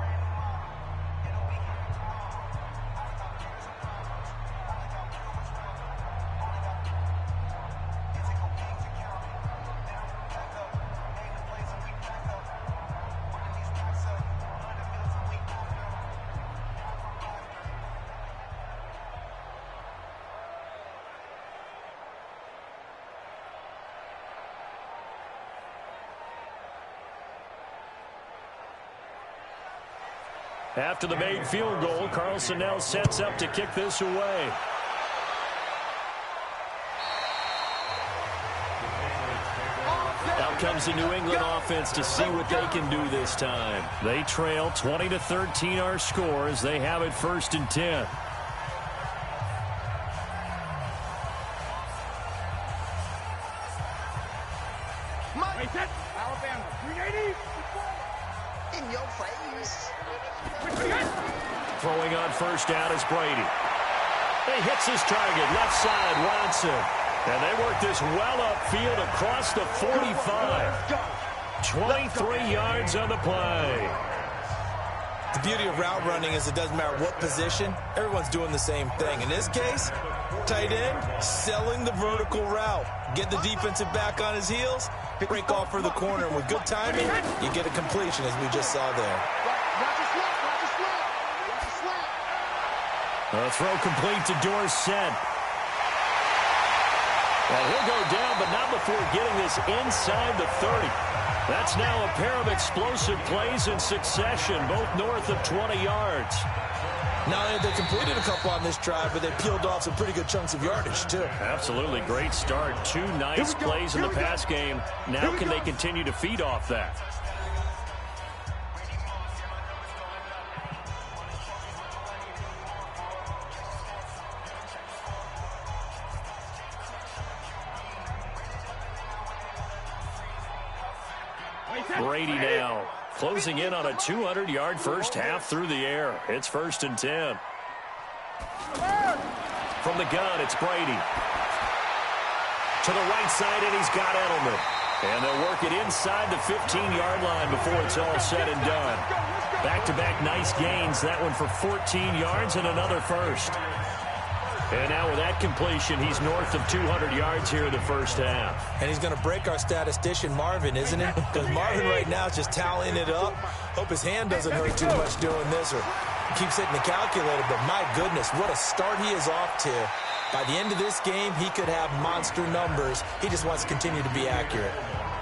After the made field goal, Carlson now sets up to kick this away. Out comes the New England offense to see what they can do this time. They trail 20-13 our score as they have it 1st and 10. Alabama, 380. In your face. Throwing on first down is Brady. He hits his target, left side, Watson. And they work this well upfield across the 45. 23 yards on the play. The beauty of route running is it doesn't matter what position. Everyone's doing the same thing. In this case, tight end, selling the vertical route. Get the defensive back on his heels, break off for the corner. And with good timing, you get a completion, as we just saw there. A throw complete to Dorsett. And he'll go down, but not before getting this inside the 30. That's now a pair of explosive plays in succession, both north of 20 yards. Not only have they completed a couple on this drive, but they peeled off some pretty good chunks of yardage, too. Absolutely great start. 2 nice plays in the pass game. Now can they continue to feed off that? Brady now closing in on a 200-yard first half through the air. It's 1st and 10. From the gun, it's Brady. To the right side, and he's got Edelman. And they'll work it inside the 15-yard line before it's all said and done. Back-to-back nice gains. That one for 14 yards and another first. And now with that completion, he's north of 200 yards here in the first half. And he's going to break our statistician, Marvin, isn't it? Because Marvin right now is just tallying it up. Hope his hand doesn't hurt too much doing this or keeps hitting the calculator. But my goodness, what a start he is off to. By the end of this game, he could have monster numbers. He just wants to continue to be accurate.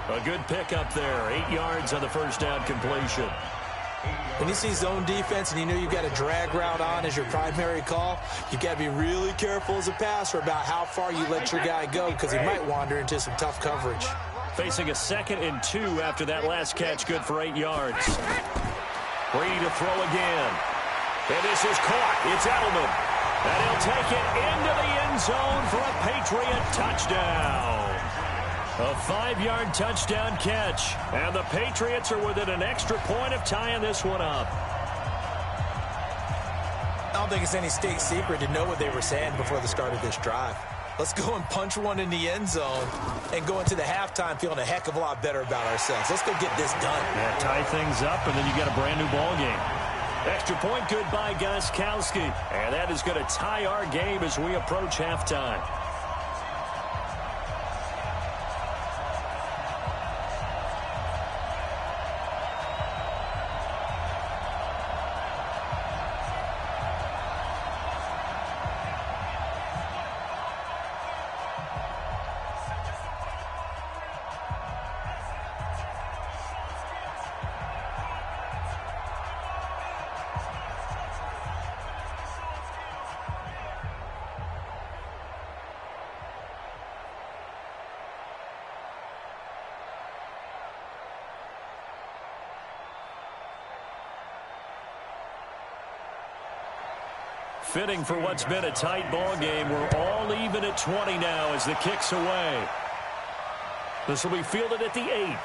A good pickup there. 8 yards on the first down completion. When you see zone defense and you know you've got a drag route on as your primary call, you've got to be really careful as a passer about how far you let your guy go because he might wander into some tough coverage. Facing a 2nd and 2 after that last catch, good for 8 yards. Free to throw again. And this is caught. It's Edelman. And he'll take it into the end zone for a Patriot touchdown. A 5-yard touchdown catch. And the Patriots are within an extra point of tying this one up. I don't think it's any state secret to know what they were saying before the start of this drive. Let's go and punch one in the end zone and go into the halftime feeling a heck of a lot better about ourselves. Let's go get this done. Yeah, tie things up, and then you get a brand new ball game. Extra point good by Gostkowski. And that is going to tie our game as we approach halftime. Fitting for what's been a tight ball game. We're all even at 20 now as the kick's away. This will be fielded at the 8.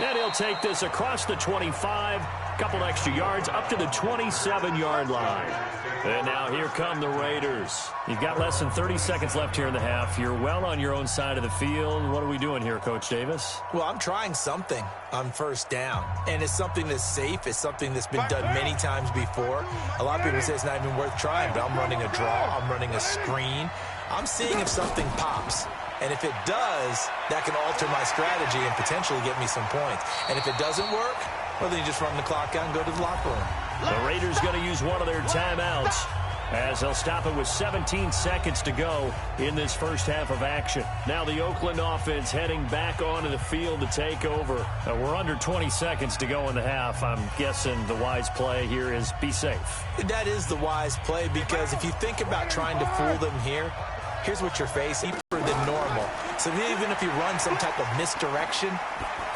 And he'll take this across the 25. Couple extra yards up to the 27-yard line. And now here come the Raiders. You've got less than 30 seconds left here in the half. You're well on your own side of the field. What are we doing here, Coach Davis? Well, I'm trying something on first down. And it's something that's safe. It's something that's been done many times before. A lot of people say it's not even worth trying, but I'm running a draw. I'm running a screen. I'm seeing if something pops. And if it does, that can alter my strategy and potentially get me some points. And if it doesn't work, well, then you just run the clock out and go to the locker room. The Raiders going to use one of their timeouts as they'll stop it with 17 seconds to go in this first half of action. Now the Oakland offense heading back onto the field to take over. We're under 20 seconds to go in the half. I'm guessing the wise play here is be safe. That is the wise play because if you think about trying to fool them here, here's what you're facing. Deeper than normal. So even if you run some type of misdirection,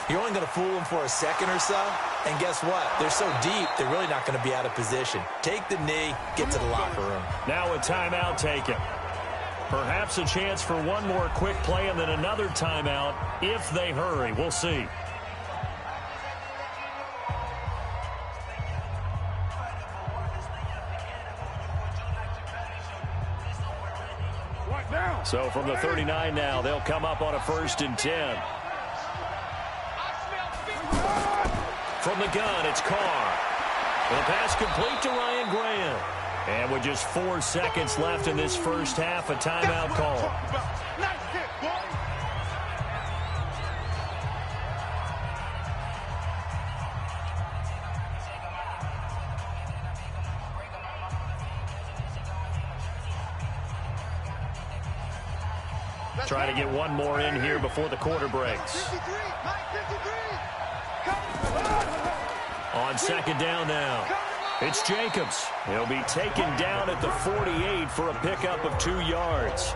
you're only going to fool them for a second or so. And guess what? They're so deep, they're really not going to be out of position. Take the knee, get to the locker room. Now a timeout taken. Perhaps a chance for one more quick play and then another timeout if they hurry. We'll see. So from the 39 now, they'll come up on a 1st and 10. From the gun, it's Carr. The pass complete to Ryan Graham. And with just 4 seconds left in this first half, a timeout call. Trying to get one more in here before the quarter breaks. On 2nd down now, it's Jacobs. He'll be taken down at the 48 for a pickup of 2 yards.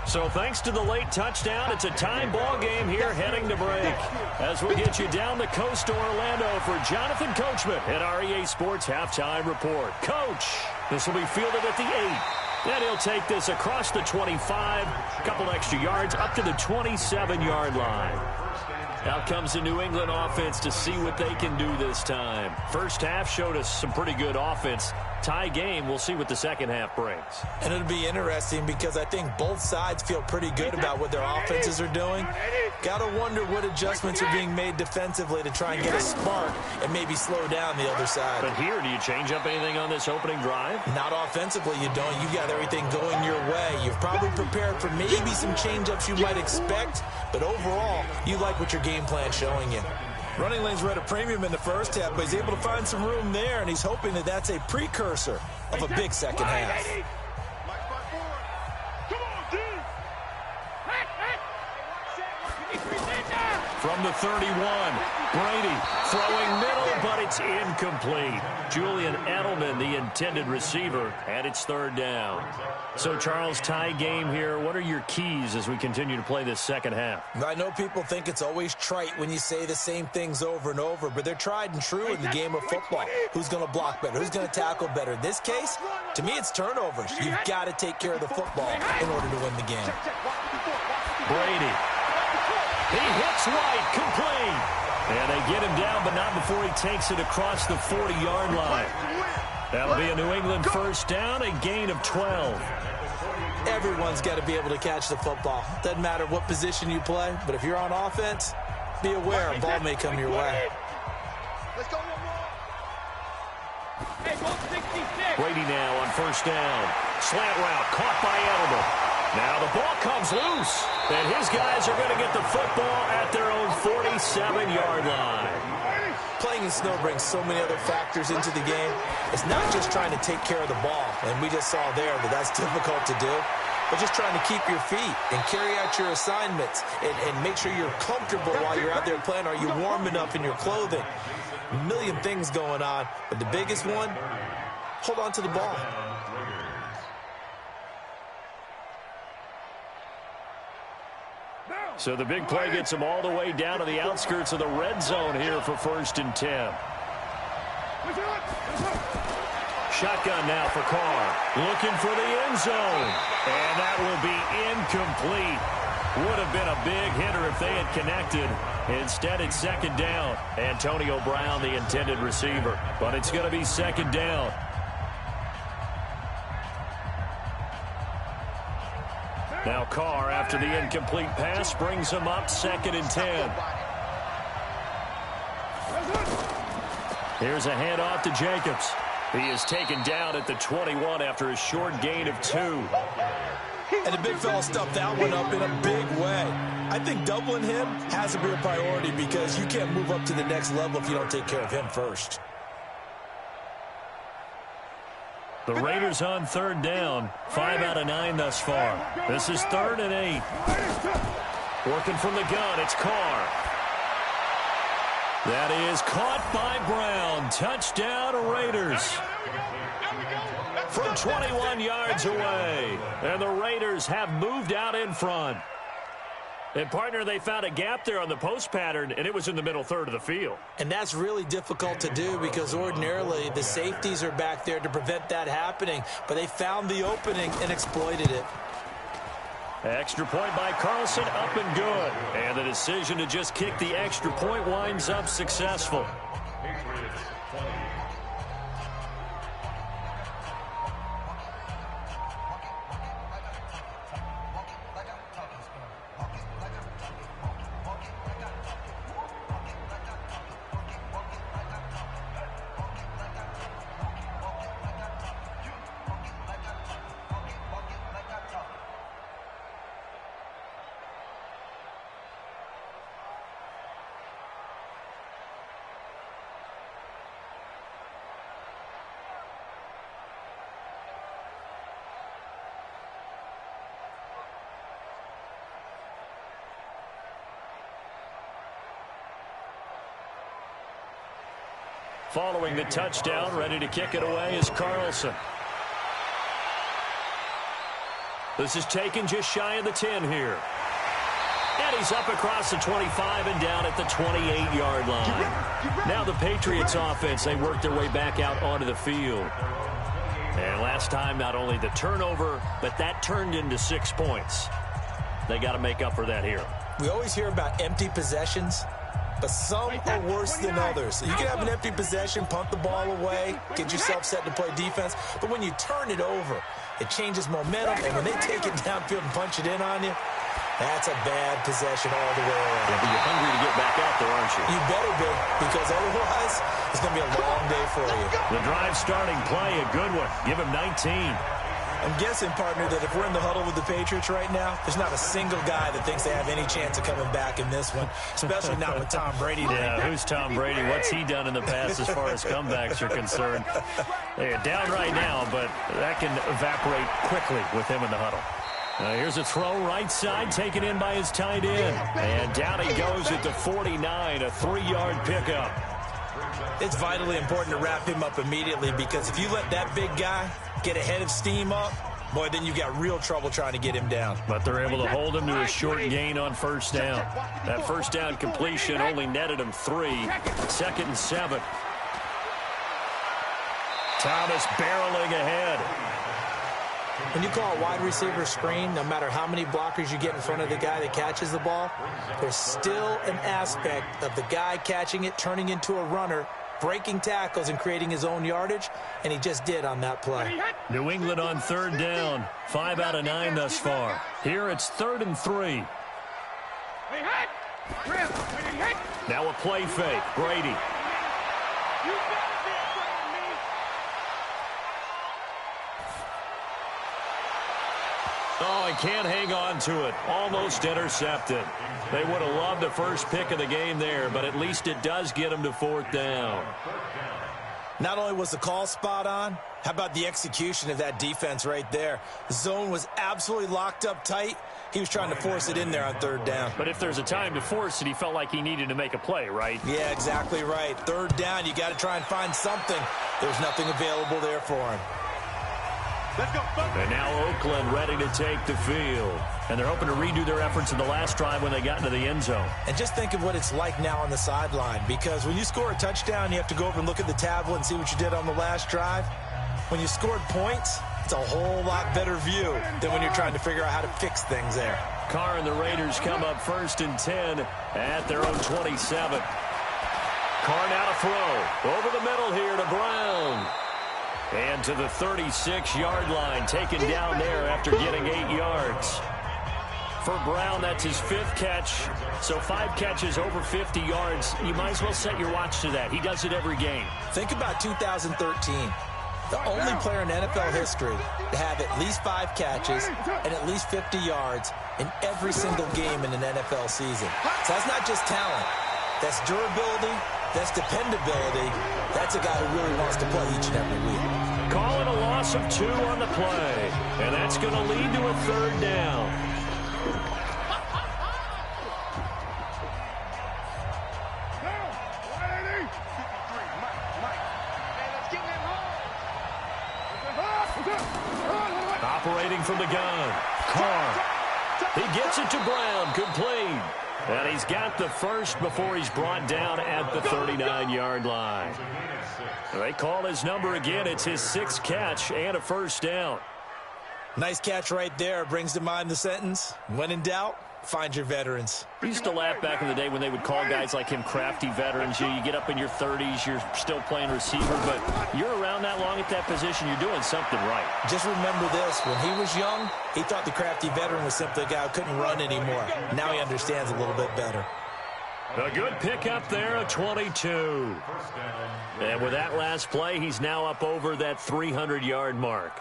So thanks to the late touchdown, it's a time ball game here heading to break. As we get you down the coast to Orlando for Jonathan Coachman at our EA Sports Halftime Report. Coach, this will be fielded at the 8. And he'll take this across the 25, a couple extra yards up to the 27-yard line. Out comes the New England offense to see what they can do this time. First half showed us some pretty good offense. Tie game, we'll see what the second half brings. And it'll be interesting because I think both sides feel pretty good about what their offenses are doing. Got to wonder what adjustments are being made defensively to try and get a spark and maybe slow down the other side. But here, do you change up anything on this opening drive? Not offensively, you don't. You got everything going your way. You've probably prepared for maybe some change-ups you might expect, but overall, you like what your game plan's showing you. Running lanes were at a premium in the first half, but he's able to find some room there, and he's hoping that that's a precursor of a big second half. From the 31, Brady throwing middle, but it's incomplete. Julian Edelman, the intended receiver, and it's third down. So, Charles, tie game here. What are your keys as we continue to play this second half? I know people think it's always trite when you say the same things over and over, but they're tried and true in the game of football. Who's going to block better? Who's going to tackle better? In this case, to me, it's turnovers. You've got to take care of the football in order to win the game. Brady. He hits White, complete. And they get him down, but not before he takes it across the 40-yard line. That'll be a New England first down, a gain of 12. Everyone's got to be able to catch the football. Doesn't matter what position you play, but if you're on offense, be aware a ball may come your way. Let's go one more. Brady now on first down. Slant route caught by Edelman. Now the ball comes loose, and his guys are going to get the football at their own 47-yard line. Playing in snow brings so many other factors into the game. It's not just trying to take care of the ball, and we just saw there that that's difficult to do, but just trying to keep your feet and carry out your assignments and make sure you're comfortable while you're out there playing. Are you warm enough in your clothing? A million things going on, but the biggest one, hold on to the ball. So the big play gets them all the way down to the outskirts of the red zone here for 1st and 10. Shotgun now for Carr. Looking for the end zone. And that will be incomplete. Would have been a big hitter if they had connected. Instead, it's second down. Antonio Brown, the intended receiver. But it's going to be second down. Now Carr, after the incomplete pass, brings him up 2nd and 10. Here's a handoff to Jacobs. He is taken down at the 21 after a short gain of 2. And the big fella stuffed that one up in a big way. I think doubling him has to be a priority because you can't move up to the next level if you don't take care of him first. The Raiders on third down, 5 out of 9 thus far. This is 3rd and 8. Working from the gun, it's Carr. That is caught by Brown. Touchdown, Raiders. From 21 yards away. And the Raiders have moved out in front. And, partner, they found a gap there on the post pattern, and it was in the middle third of the field. And that's really difficult to do because ordinarily the safeties are back there to prevent that happening. But they found the opening and exploited it. Extra point by Carlson, up and good. And the decision to just kick the extra point winds up successful. Following the touchdown, ready to kick it away is Carlson. This is taken just shy of the 10 here. And he's up across the 25 and down at the 28-yard line. Now the Patriots offense, they work their way back out onto the field. And last time, not only the turnover, but that turned into 6 points. They got to make up for that here. We always hear about empty possessions, but some are worse than others. You can have an empty possession, punt the ball away, get yourself set to play defense, but when you turn it over, it changes momentum, and when they take it downfield and punch it in on you, that's a bad possession all the way around. Yeah, but you're hungry to get back out there, aren't you? You better be, because otherwise it's going to be a long day for you. The drive starting play, a good one. Give him 19. I'm guessing, partner, that if we're in the huddle with the Patriots right now, there's not a single guy that thinks they have any chance of coming back in this one, especially not with Tom Brady there. Yeah, who's Tom Brady? What's he done in the past as far as comebacks are concerned? They're down right now, but that can evaporate quickly with him in the huddle. Here's a throw right side, taken in by his tight end. And down he goes at the 49, a 3-yard pickup. It's vitally important to wrap him up immediately, because if you let that big guy get a head of steam up, boy, then you got real trouble trying to get him down. But they're able to hold him to a short gain on first down. That first down completion only netted him 3. 2nd and 7. Thomas barreling ahead. When you call a wide receiver screen, no matter how many blockers you get in front of the guy that catches the ball, there's still an aspect of the guy catching it, turning into a runner, breaking tackles and creating his own yardage, and he just did on that play. New England on 3rd down. 5 out of 9 thus far. Here it's 3rd and 3. Now a play fake. Brady. Oh, he can't hang on to it. Almost intercepted. They would have loved the first pick of the game there, but at least it does get him to 4th down. Not only was the call spot on, how about the execution of that defense right there? The zone was absolutely locked up tight. He was trying to force it in there on 3rd down. But if there's a time to force it, he felt like he needed to make a play, right? Yeah, exactly right. 3rd down, you got to try and find something. There's nothing available there for him. Let's go. And now Oakland ready to take the field. And they're hoping to redo their efforts in the last drive when they got into the end zone. And just think of what it's like now on the sideline, because when you score a touchdown, you have to go over and look at the tablet and see what you did on the last drive. When you scored points, it's a whole lot better view than when you're trying to figure out how to fix things there. Carr and the Raiders come up 1st and 10 at their own 27. Carr now to throw. Over the middle here to Brown. And to the 36-yard line, taken down there after getting 8 yards. For Brown, that's his 5th catch. So 5 catches over 50 yards. You might as well set your watch to that. He does it every game. Think about 2013. The only player in NFL history to have at least 5 catches and at least 50 yards in every single game in an NFL season. So that's not just talent. That's durability. That's dependability. That's a guy who really wants to play each and every week. Call it a loss of 2 on the play. And that's going to lead to a 3rd down. Operating from the gun. Carr. He gets it to Brown. Complete. And he's got the first before he's brought down at the 39-yard line. They call his number again. It's his 6th catch and a first down. Nice catch right there. Brings to mind the sentence, when in doubt, find your veterans. We used to laugh back in the day when they would call guys like him crafty veterans. You get up in your 30s, you're still playing receiver, but you're around that long at that position, you're doing something right. Just remember this. When he was young, he thought the crafty veteran was simply a guy who couldn't run anymore. Now he understands a little bit better. A good pickup there, a 22. And with that last play, he's now up over that 300-yard mark.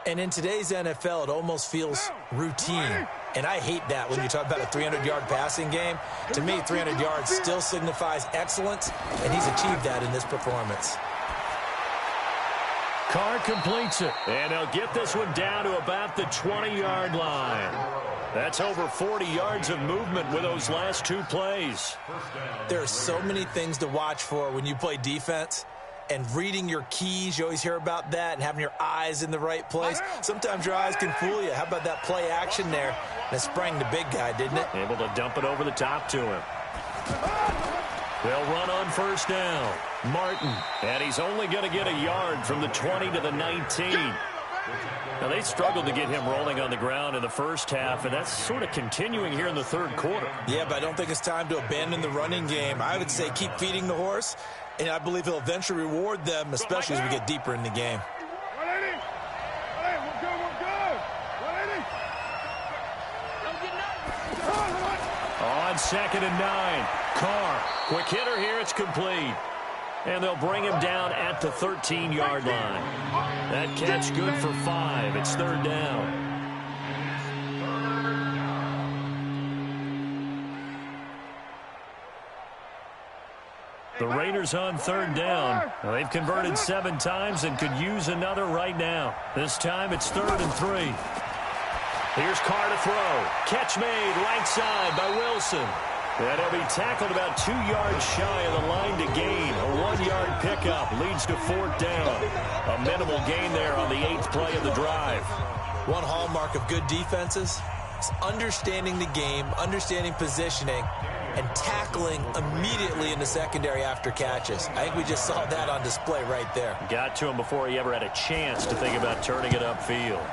And in today's NFL, it almost feels routine. And I hate that when you talk about a 300-yard passing game. To me, 300 yards still signifies excellence, and he's achieved that in this performance. Carr completes it, and he'll get this one down to about the 20-yard line. That's over 40 yards of movement with those last 2 plays. There are so many things to watch for when you play defense. And reading your keys, you always hear about that, and having your eyes in the right place. Sometimes your eyes can fool you. How about that play action there? And it sprang the big guy, didn't it? Able to dump it over the top to him. They'll run on first down. Martin, and he's only going to get a yard from the 20 to the 19. Now, they struggled to get him rolling on the ground in the first half, and that's sort of continuing here in the third quarter. Yeah, but I don't think it's time to abandon the running game. I would say keep feeding the horse, and I believe he'll eventually reward them, especially as we get deeper in the game. On 2nd and 9, Carr, quick hitter here, it's complete. And they'll bring him down at the 13-yard line. That catch good for 5. It's 3rd down. The Raiders on 3rd down. Well, they've converted 7 times and could use another right now. This time it's 3rd and 3. Here's Carr to throw. Catch made right side by Wilson. And he'll be tackled about 2 yards shy of the line to gain. A 1-yard pickup leads to 4th down. A minimal gain there on the 8th play of the drive. One hallmark of good defenses is understanding the game, understanding positioning, and tackling immediately in the secondary after catches. I think we just saw that on display right there. Got to him before he ever had a chance to think about turning it upfield.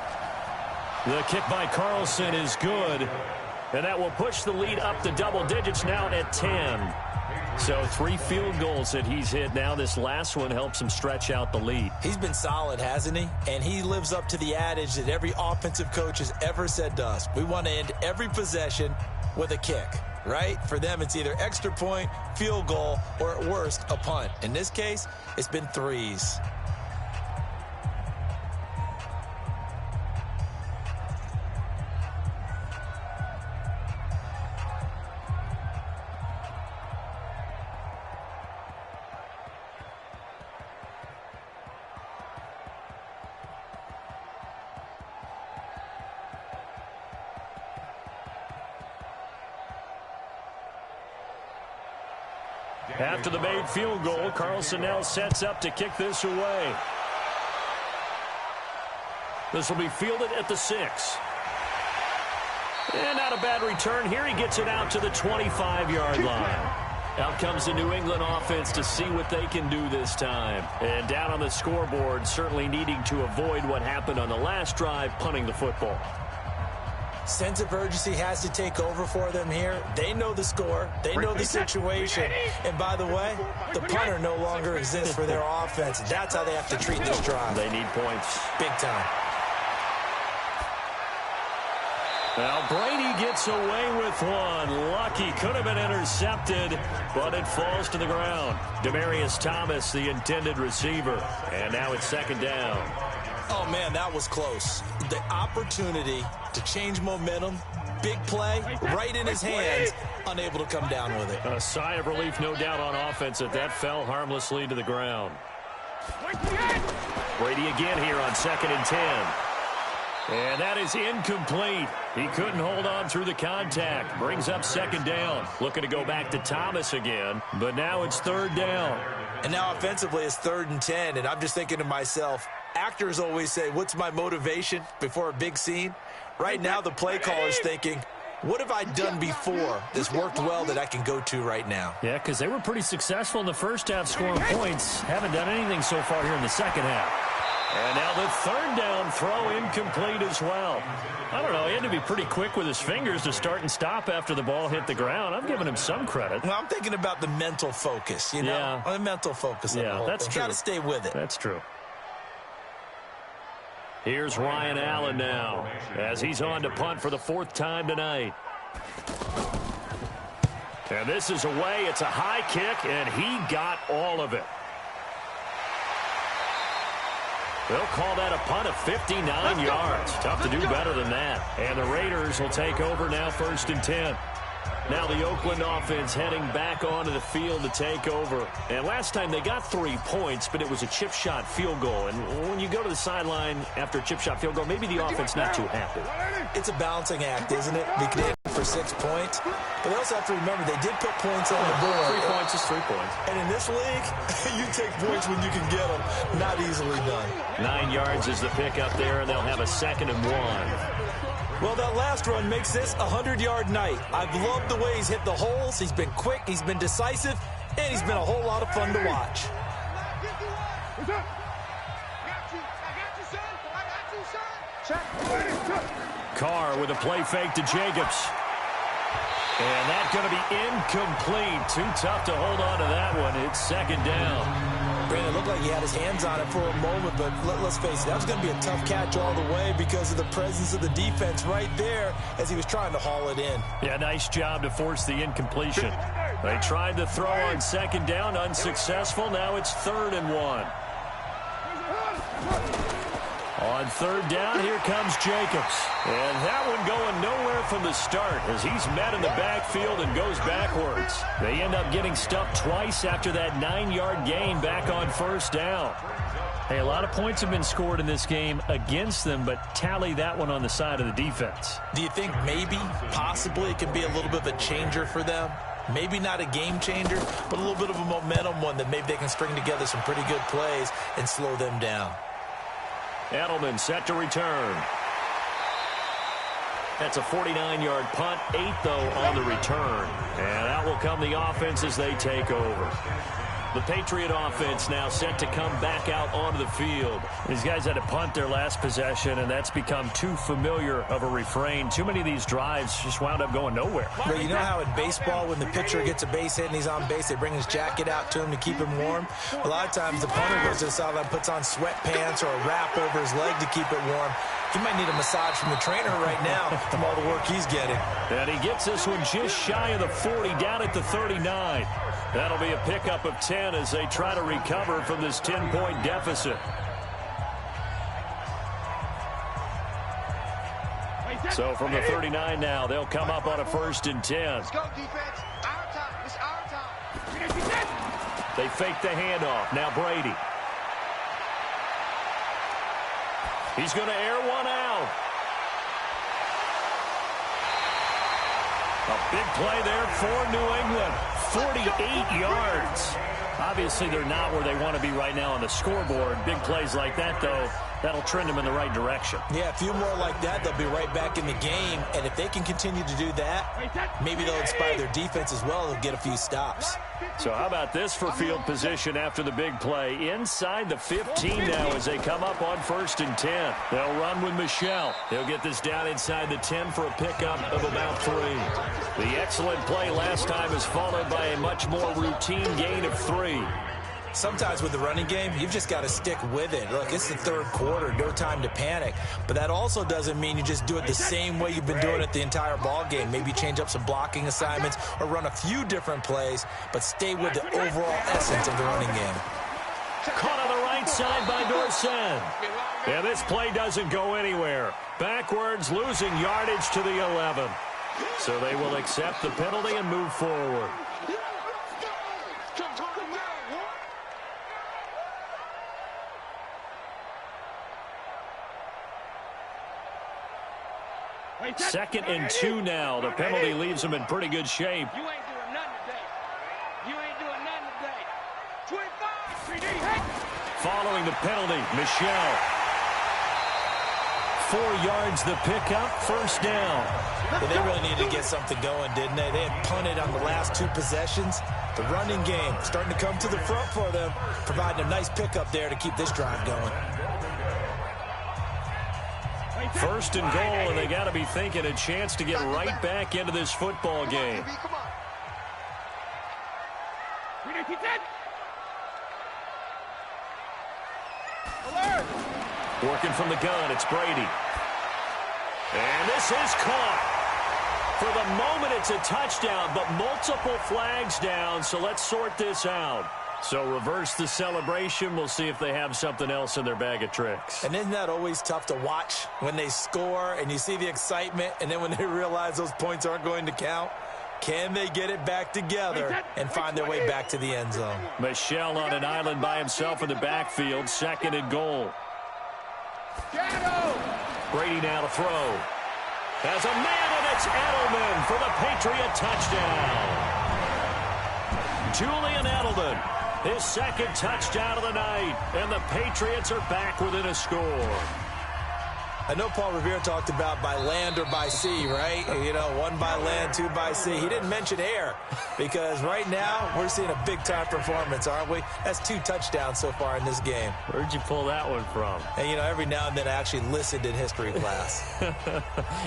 The kick by Carlson is good. And that will push the lead up to double digits now at 10. So 3 field goals that he's hit now. This last one helps him stretch out the lead. He's been solid, hasn't he? And he lives up to the adage that every offensive coach has ever said to us. We want to end every possession with a kick, right? For them, it's either extra point, field goal, or at worst, a punt. In this case, it's been 3s. After the made field goal, Carlson now sets up to kick this away. This will be fielded at the 6. And not a bad return here. He gets it out to the 25-yard line. Out comes the New England offense to see what they can do this time. And down on the scoreboard, certainly needing to avoid what happened on the last drive, punting the football. Sense of urgency has to take over for them here. They know the score. They know the situation. And by the way, the punter no longer exists for their offense. That's how they have to treat this drive. They need points. Big time. Well, Brady gets away with one. Lucky, could have been intercepted, but it falls to the ground. Demaryius Thomas, the intended receiver. And now it's 2nd down. Oh, man, that was close. The opportunity to change momentum, big play, right in his hands, unable to come down with it. A sigh of relief, no doubt, on offense that fell harmlessly to the ground. Brady again here on 2nd and 10. And that is incomplete. He couldn't hold on through the contact. Brings up 2nd down. Looking to go back to Thomas again, but now it's 3rd down. And now offensively it's 3rd and 10, and I'm just thinking to myself, actors always say, what's my motivation before a big scene? Right now the play caller's thinking, what have I done before that's worked well that I can go to right now? Yeah, because they were pretty successful in the first half scoring points. Haven't done anything so far here in the second half. And now the 3rd down throw incomplete as well. I don't know, he had to be pretty quick with his fingers to start and stop after the ball hit the ground. I'm giving him some credit. Well, I'm thinking about the mental focus, you know? Yeah. The mental focus. Yeah, that's true. Got to stay with it. That's true. Here's Ryan Allen now as he's on to punt for the 4th time tonight. And this is away. It's a high kick, and he got all of it. They'll call that a punt of 59 yards. Tough to do better than that. And the Raiders will take over now 1st and 10. Now the Oakland offense heading back onto the field to take over. And last time they got 3 points, but it was a chip shot field goal. And when you go to the sideline after a chip shot field goal, maybe the offense not too happy. It's a balancing act, isn't it? We can aim for 6 points. But they also have to remember they did put points on the board. 3 points is 3 points. And in this league, you take points when you can get them. Not easily done. 9 yards is the pickup there, and they'll have a 2nd and 1. Well, that last run makes this a 100-yard night. I've loved the way he's hit the holes. He's been quick, he's been decisive, and he's been a whole lot of fun to watch. Carr with a play fake to Jacobs. And that's going to be incomplete. Too tough to hold on to that one. It's second down. Brandon, it looked like he had his hands on it for a moment, but let's face it, that was going to be a tough catch all the way because of the presence of the defense right there as he was trying to haul it in. Yeah, nice job to force the incompletion. They tried to throw on second down, unsuccessful. Now it's 3rd and 1. On 3rd down, here comes Jacobs. And that one going nowhere from the start as he's met in the backfield and goes backwards. They end up getting stuffed twice after that 9-yard gain back on 1st down. Hey, a lot of points have been scored in this game against them, but tally that one on the side of the defense. Do you think maybe, possibly, it can be a little bit of a changer for them? Maybe not a game changer, but a little bit of a momentum one that maybe they can string together some pretty good plays and slow them down. Edelman set to return. That's a 49-yard punt, 8 though on the return. And out will come the offense as they take over. The Patriot offense now set to come back out onto the field. These guys had to punt their last possession, and that's become too familiar of a refrain. Too many of these drives just wound up going nowhere. But you know how in baseball, when the pitcher gets a base hit and he's on base, they bring his jacket out to him to keep him warm? A lot of times the punter goes to the sideline, puts on sweatpants or a wrap over his leg to keep it warm. He might need a massage from the trainer right now from all the work he's getting. And he gets this one just shy of the 40, down at the 39. That'll be a pickup of 10 as they try to recover from this 10-point deficit. So from the 39 now, they'll come up on a 1st and 10. Let's go, defense. Our time. It's our time. They fake the handoff. Now Brady. He's going to air one out. A big play there for New England. 48 yards. Obviously, they're not where they want to be right now on the scoreboard. Big plays like that, though, that'll trend them in the right direction. Yeah, a few more like that, they'll be right back in the game. And if they can continue to do that, maybe they'll inspire their defense as well and get a few stops. So how about this for field position after the big play? Inside the 15 now as they come up on 1st and 10. They'll run with Michelle. He'll get this down inside the 10 for a pickup of about 3. The excellent play last time is followed by a much more routine gain of 3. Sometimes with the running game, you've just got to stick with it. Look, it's the 3rd quarter, no time to panic. But that also doesn't mean you just do it the same way you've been doing it the entire ball game. Maybe change up some blocking assignments or run a few different plays, but stay with the overall essence of the running game. Caught on the right side by Dorsen. And this play doesn't go anywhere. Backwards, losing yardage to the 11. So they will accept the penalty and move forward. Second and 2 now. The penalty leaves them in pretty good shape. You ain't doing nothing today. You ain't doing nothing today. 25. Following the penalty, Michelle. 4 yards the pickup, 1st down. Well, they really needed to get something going, didn't they? They had punted on the last 2 possessions. The running game starting to come to the front for them, providing a nice pickup there to keep this drive going. 1st and goal, and they got to be thinking a chance to get right back into this football game. Working from the gun, it's Brady. And this is caught. For the moment, it's a touchdown, but multiple flags down, so let's sort this out. So reverse the celebration. We'll see if they have something else in their bag of tricks. And isn't that always tough to watch when they score and you see the excitement, and then when they realize those points aren't going to count? Can they get it back together and find their way back to the end zone? Michelle on an island by himself in the backfield, 2nd and goal. Brady now to throw. Has a man, and it's Edelman for the Patriot touchdown. Julian Edelman, his 2nd touchdown of the night, and the Patriots are back within a score. I know Paul Revere talked about by land or by sea, right? You know, one by land, two by sea. He didn't mention air because right now we're seeing a big-time performance, aren't we? That's 2 touchdowns so far in this game. Where'd you pull that one from? And, you know, every now and then I actually listened in history class.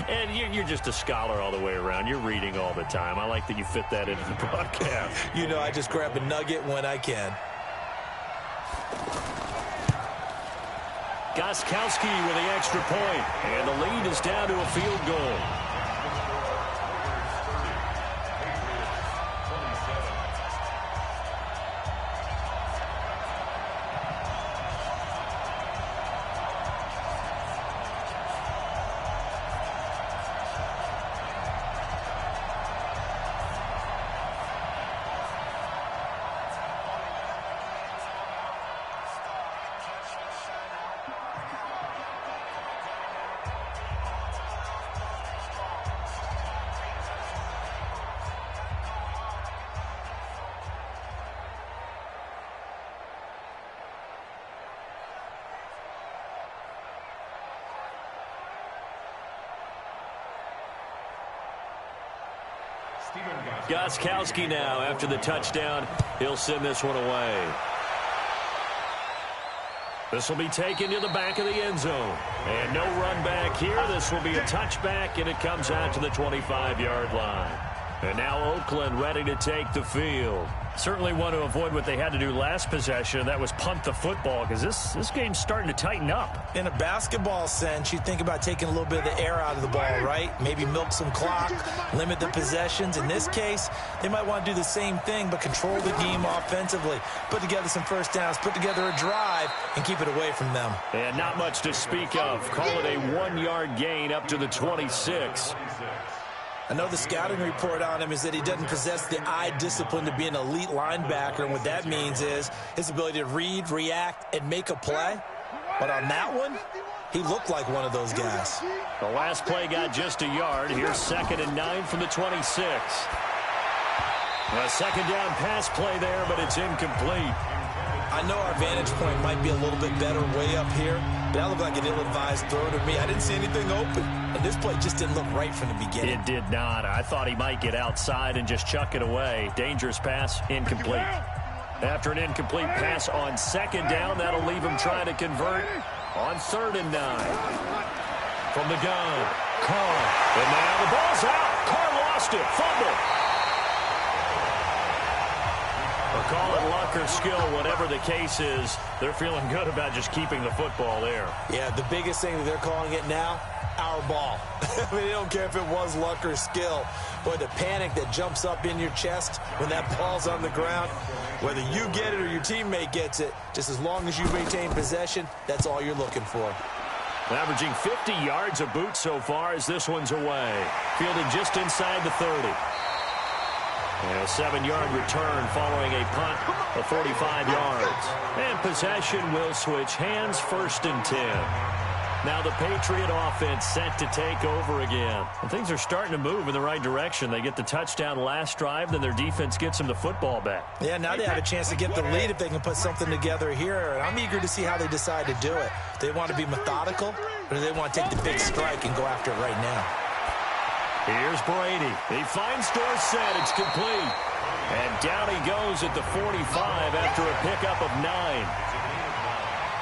And you're just a scholar all the way around. You're reading all the time. I like that you fit that into the broadcast. You know, I just grab a nugget when I can. Gostkowski with the extra point, and the lead is down to a field goal. Gostkowski now after the touchdown. He'll send this one away. This will be taken to the back of the end zone. And no run back here. This will be a touchback, and it comes out to the 25-yard line. And now Oakland ready to take the field. Certainly want to avoid what they had to do last possession, and that was punt the football, because this game's starting to tighten up. In a basketball sense, you think about taking a little bit of the air out of the ball, right? Maybe milk some clock, limit the possessions. In this case, they might want to do the same thing, but control the game offensively. Put together some first downs, put together a drive, and keep it away from them. And not much to speak of. Call it a 1-yard gain up to the 26. I know the scouting report on him is that he doesn't possess the eye discipline to be an elite linebacker, and what that means is his ability to read, react, and make a play. But on that one, he looked like one of those guys. The last play got just a yard. Here's 2nd and 9 from the 26. A second down pass play there, but it's incomplete. I know our vantage point might be a little bit better way up here, but that looked like an ill-advised throw to me. I didn't see anything open, and this play just didn't look right from the beginning. It did not. I thought he might get outside and just chuck it away. Dangerous pass, incomplete. After an incomplete pass on 2nd down, that'll leave him trying to convert on 3rd and 9. From the gun, Carr. And now the ball's out. Carr lost it. Fumble. Call it luck or skill, whatever the case is, they're feeling good about just keeping the football there. Yeah, the biggest thing that they're calling it now, our ball. I mean, they don't care if it was luck or skill. Boy, the panic that jumps up in your chest when that ball's on the ground, whether you get it or your teammate gets it, just as long as you maintain possession, that's all you're looking for. Averaging 50 yards a boot so far as this one's away. Fielded just inside the 30. And a 7-yard return following a punt of 45 yards. And possession will switch hands, 1st and 10. Now the Patriot offense set to take over again. And things are starting to move in the right direction. They get the touchdown last drive, then their defense gets them the football back. Yeah, now they have a chance to get the lead if they can put something together here. And I'm eager to see how they decide to do it. Do they want to be methodical, or do they want to take the big strike and go after it right now? Here's Brady. He finds Dorsett. It's complete. And down he goes at the 45 after a pickup of 9.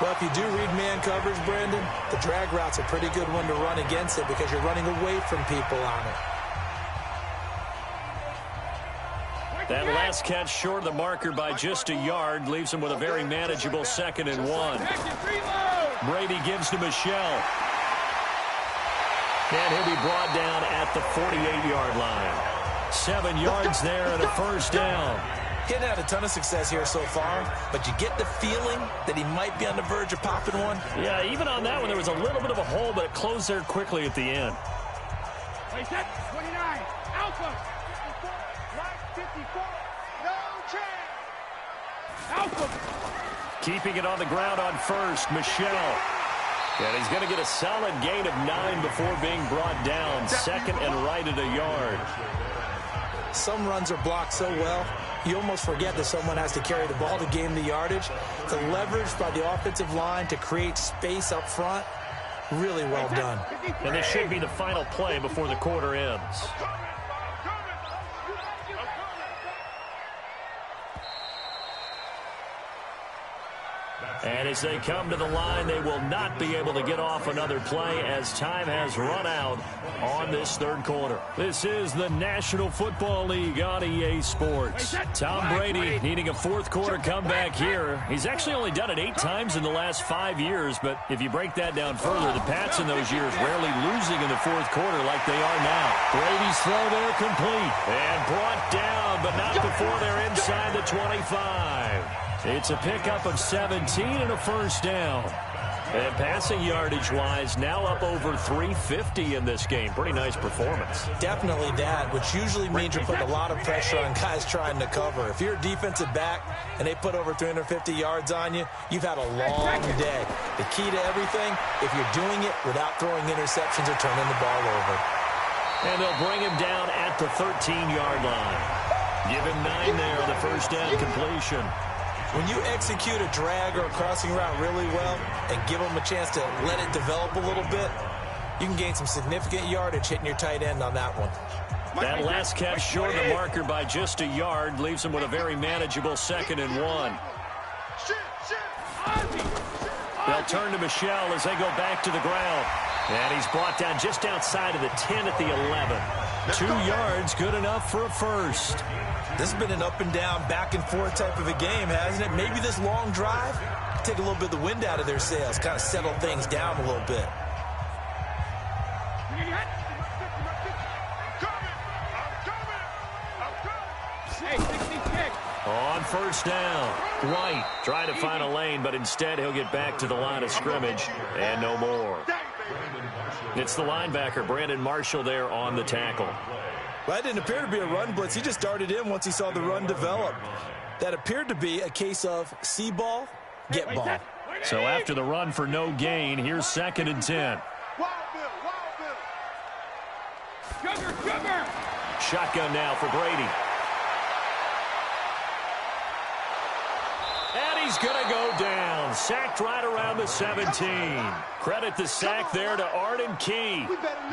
Well, if you do read man coverage, Brandon, the drag route's a pretty good one to run against it because you're running away from people on it. That last catch short of the marker by just a yard leaves him with a very manageable 2nd and 1. Brady gives to Michelle. And he'll be brought down at the 48-yard line. 7 yards there and a 1st down. He hadn't had a ton of success here so far, but you get the feeling that he might be on the verge of popping one. Yeah, even on that one, there was a little bit of a hole, but it closed there quickly at the end. Play set, 29, Alpha. 54, no chance. Alpha. Keeping it on the ground on 1st, Michelle. And he's going to get a solid gain of 9 before being brought down. 2nd and right at a yard. Some runs are blocked so well, you almost forget that someone has to carry the ball to gain the yardage. The leverage by the offensive line to create space up front, Really well done. And this should be the final play before the quarter ends. And as they come to the line, they will not be able to get off another play as time has run out on this third quarter. This is the National Football League on EA Sports. Tom Brady needing a fourth quarter comeback here. He's actually only done it 8 times in the last 5 years, but if you break that down further, the Pats in those years rarely losing in the fourth quarter like they are now. Brady's throw there complete and brought down, but not before they're inside the 25. It's a pickup of 17 and a first down. And passing yardage-wise, now up over 350 in this game. Pretty nice performance. Definitely that, which usually means you're putting a lot of pressure on guys trying to cover. If you're a defensive back and they put over 350 yards on you, you've had a long day. The key to everything, if you're doing it without throwing interceptions or turning the ball over. And they'll bring him down at the 13-yard line. Give him 9 there on the first down completion. When you execute a drag or a crossing route really well and give them a chance to let it develop a little bit, you can gain some significant yardage hitting your tight end on that one. That last catch short of the marker by just a yard leaves him with a very manageable 2nd and 1. They'll turn to Michel as they go back to the ground. And he's brought down just outside of the 10 at the 11. 2 yards, good enough for a first. This has been an up and down, back and forth type of a game, hasn't it? Maybe this long drive take a little bit of the wind out of their sails, kind of settle things down a little bit. On first down, White trying to find a lane, but instead he'll get back to the line of scrimmage and no more. It's the linebacker, Brandon Marshall, there on the tackle. Well, that didn't appear to be a run blitz. He just darted in once he saw the run develop. That appeared to be a case of see ball, get ball. So after the run for no gain, here's 2nd and 10. Shotgun now for Brady. And he's going to go down. Sacked right around the 17. Credit the sack there to Arden Key.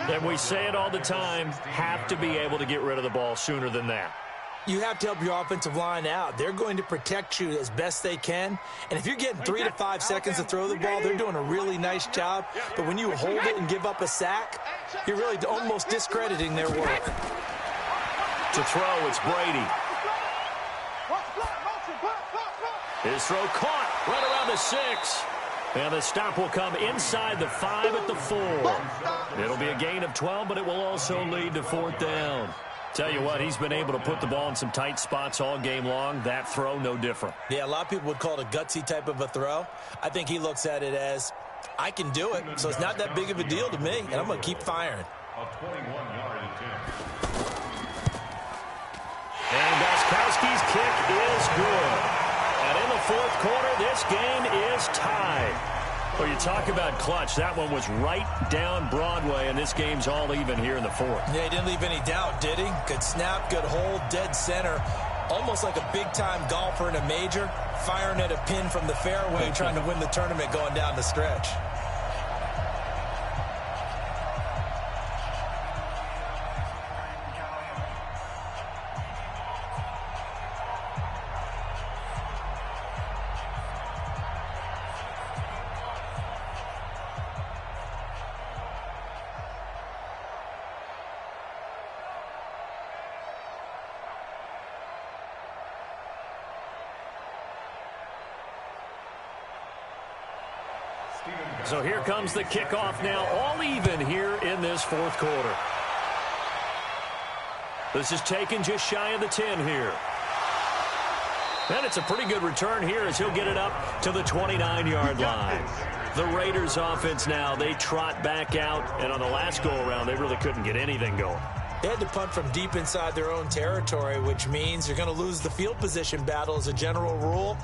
And we say it all the time, have to be able to get rid of the ball sooner than that. You have to help your offensive line out. They're going to protect you as best they can. And if you're getting 3 to 5 seconds to throw the ball, they're doing a really nice job. But when you hold it and give up a sack, you're really almost discrediting their work. To throw, it's Brady. His throw caught right around the 6. And the stop will come inside the 5 at the 4. It'll be a gain of 12, but it will also lead to 4th down. Tell you what, he's been able to put the ball in some tight spots all game long. That throw, no different. Yeah, a lot of people would call it a gutsy type of a throw. I think he looks at it as, I can do it, so it's not that big of a deal to me, and I'm going to keep firing. And Gostkowski's kick is good. And in the 4th quarter, this game is tied. Well, you talk about clutch. That one was right down Broadway, and this game's all even here in the 4th. Yeah, he didn't leave any doubt, did he? Good snap, good hold, dead center. Almost like a big-time golfer in a major, firing at a pin from the fairway, trying to win the tournament going down the stretch. So here comes the kickoff now, all even here in this 4th quarter. This is taken just shy of the 10 here. And it's a pretty good return here as he'll get it up to the 29-yard line. The Raiders offense now, they trot back out, and on the last go-around, they really couldn't get anything going. They had to punt from deep inside their own territory, which means you're going to lose the field position battle as a general rule.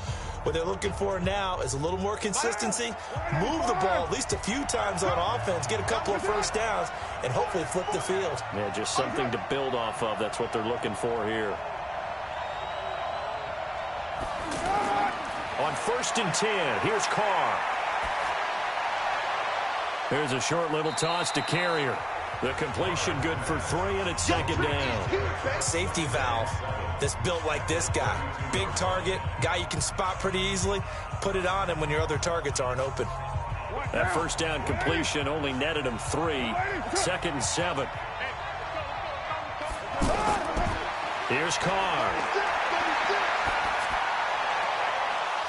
What they're looking for now is a little more consistency, move the ball at least a few times on offense, get a couple of first downs, and hopefully flip the field. Yeah, just something to build off of. That's what they're looking for here. On 1st and 10, here's Carr. There's a short little toss to Carrier. The completion good for 3, and it's second down. Safety valve that's built like this guy. Big target, guy you can spot pretty easily. Put it on him when your other targets aren't open. That first down completion only netted him 3. Second and 7. Here's Carr.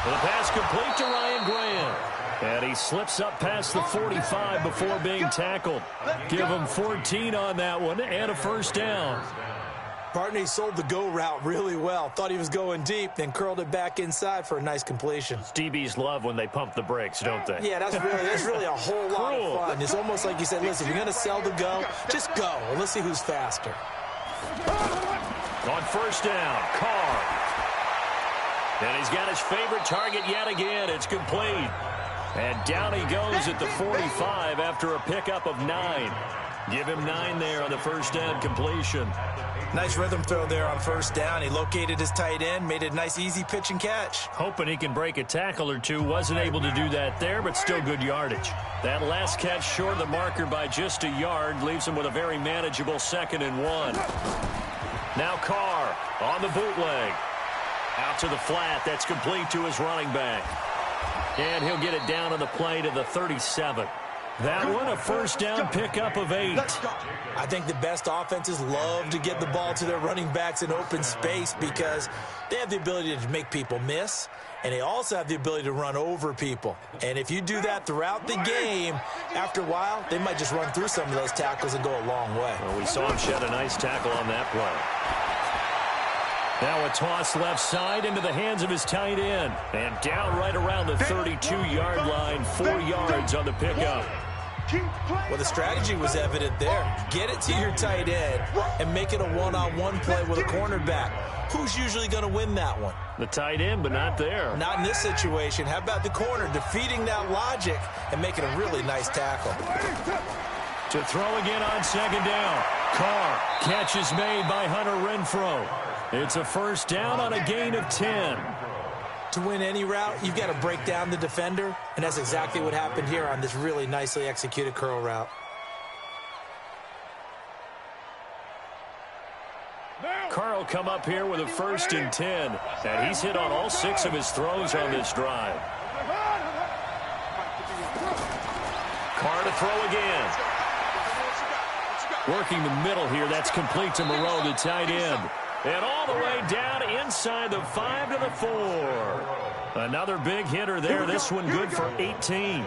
The pass complete to Ryan Graham. And he slips up past the 45 before being tackled. Give him 14 on that one and a first down. Partney sold the go route really well. Thought he was going deep, then curled it back inside for a nice completion. DBs love when they pump the brakes, don't they? Yeah, that's really a whole lot of fun. It's almost like you said, listen, if you're going to sell the go, just go. And let's see who's faster. On first down, Carr. And he's got his favorite target yet again. It's complete. And down he goes at the 45 after a pickup of 9. Give him 9 there on the first down completion. Nice rhythm throw there on first down. He located his tight end, made a nice easy pitch and catch. Hoping he can break a tackle or two. Wasn't able to do that there, but still good yardage. That last catch short of the marker by just a yard leaves him with a very manageable 2nd and 1. Now Carr on the bootleg. Out to the flat. That's complete to his running back. And he'll get it down on the play to the 37. That one a first down pickup of 8. I think the best offenses love to get the ball to their running backs in open space because they have the ability to make people miss, and they also have the ability to run over people. And if you do that throughout the game, after a while, they might just run through some of those tackles and go a long way. Well, we saw him shed a nice tackle on that play. Now a toss left side into the hands of his tight end. And down right around the 32-yard line, 4 yards on the pickup. Well, the strategy was evident there. Get it to your tight end and make it a one-on-one play with a cornerback. Who's usually going to win that one? The tight end, but not there. Not in this situation. How about the corner defeating that logic and making a really nice tackle? To throw again on second down. Carr, catch is made by Hunter Renfrow. It's a first down on a gain of 10. To win any route, you've got to break down the defender, and that's exactly what happened here on this really nicely executed curl route. Carr will come up here with a 1st and 10, and he's hit on all 6 of his throws on this drive. Carr to throw again. Working the middle here, that's complete to Moreau, the tight end. And all the way down inside the 5 to the 4. Another big hitter there. This one good for 18.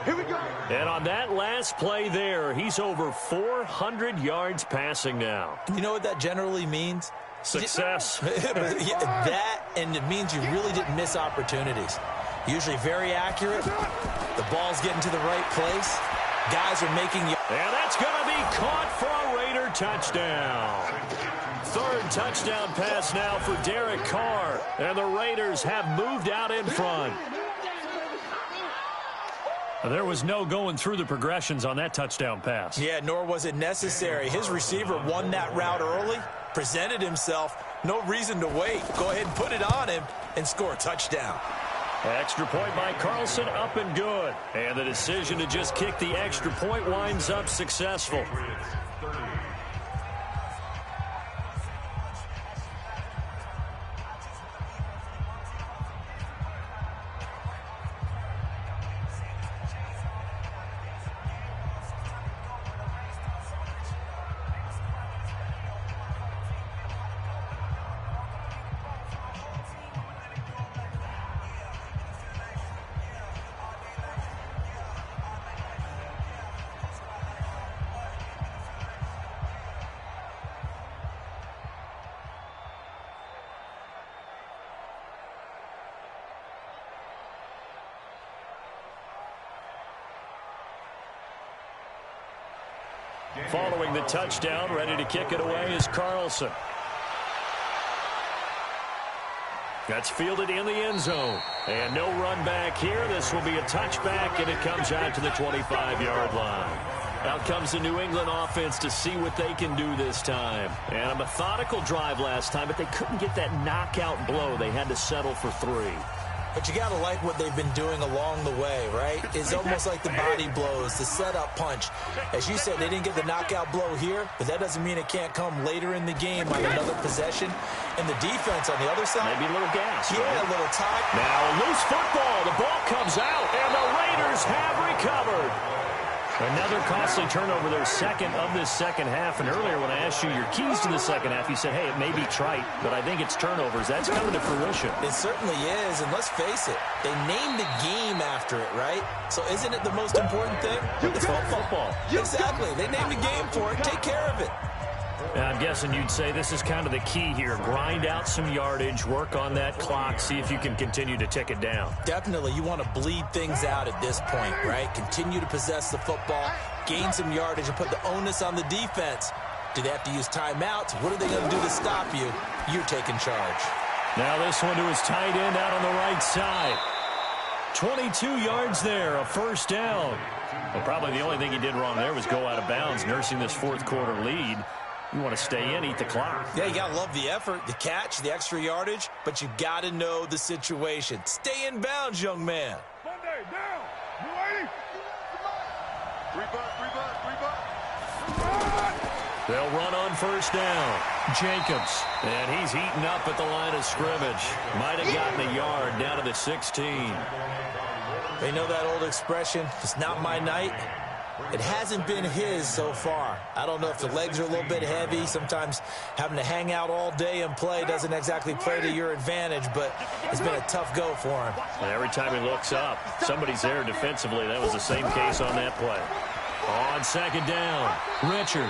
And on that last play there, he's over 400 yards passing now. You know what that generally means? Success. That, and it means you really didn't miss opportunities. Usually very accurate. The ball's getting to the right place. Guys are making you. And that's going to be caught for a Raider touchdown. 3rd touchdown pass now for Derek Carr. And the Raiders have moved out in front. There was no going through the progressions on that touchdown pass. Yeah, nor was it necessary. His receiver won that route early, presented himself. No reason to wait. Go ahead and put it on him and score a touchdown. Extra point by Carlson, up and good. And the decision to just kick the extra point winds up successful. Following the touchdown, ready to kick it away is Carlson. That's fielded in the end zone. And no run back here. This will be a touchback, and it comes out to the 25-yard line. Out comes the New England offense to see what they can do this time. And a methodical drive last time, but they couldn't get that knockout blow. They had to settle for 3. But you got to like what they've been doing along the way, right? It's almost like the body blows, the setup punch. As you said, they didn't get the knockout blow here, but that doesn't mean it can't come later in the game on another possession. And the defense on the other side. Maybe a little gas. Yeah, right? A little tie. Now a loose football. The ball comes out, and the Raiders have recovered. Another costly turnover, their second of this second half. And earlier when I asked you your keys to the second half, you said, hey, it may be trite, but I think it's turnovers. That's coming to fruition. It certainly is, and let's face it, they named the game after it, right? So isn't it the most important thing? It's football. Exactly. They named the game for it. Take care of it. I'm guessing you'd say this is kind of the key here. Grind out some yardage, work on that clock, see if you can continue to tick it down. Definitely. You want to bleed things out at this point, right? Continue to possess the football, gain some yardage, and put the onus on the defense. Do they have to use timeouts? What are they going to do to stop you? You're taking charge. Now this one to his tight end out on the right side. 22 yards there, a first down. Well, probably the only thing he did wrong there was go out of bounds, nursing this fourth quarter lead. You want to stay in, eat the clock. Yeah, you got to love the effort, the catch, the extra yardage, but you got to know the situation. Stay in bounds, young man. Monday, down. You ready? They'll run on first down. Jacobs, and he's heating up at the line of scrimmage. Might have gotten a yard down to the 16. They know that old expression, it's not my night. It hasn't been his so far. I don't know if the legs are a little bit heavy. Sometimes having to hang out all day and play doesn't exactly play to your advantage, but it's been a tough go for him. And every time he looks up, somebody's there defensively. That was the same case on that play. On second down, Richard.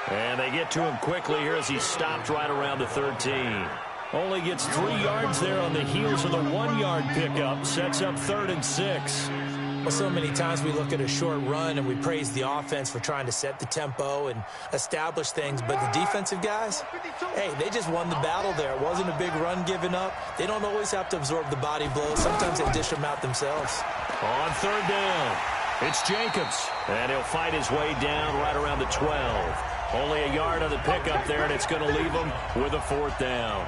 And they get to him quickly here as he stopped right around the 13. Only gets 3 yards there on the heels of the 1-yard pickup. Sets up 3rd and 6. Well, so many times we look at a short run and we praise the offense for trying to set the tempo and establish things, but the defensive guys, hey, they just won the battle there. It wasn't a big run given up. They don't always have to absorb the body blows. Sometimes they dish them out themselves. On third down, it's Jacobs, and he'll fight his way down right around the 12. Only a yard on the pickup there, and it's going to leave him with a 4th down.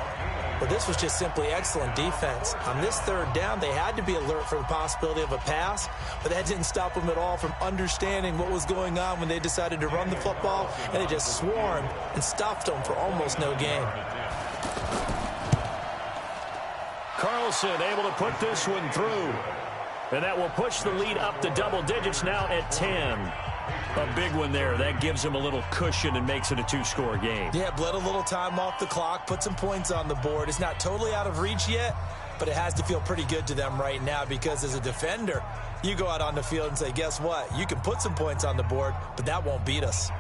But this was just simply excellent defense. On this third down, they had to be alert for the possibility of a pass, but that didn't stop them at all from understanding what was going on when they decided to run the football, and they just swarmed and stuffed them for almost no gain. Carlson able to put this one through, and that will push the lead up to double digits now at 10. A big one there. That gives him a little cushion and makes it a 2-score game. Yeah, bled a little time off the clock, put some points on the board. It's not totally out of reach yet, but it has to feel pretty good to them right now because as a defender, you go out on the field and say, guess what? You can put some points on the board, but that won't beat us.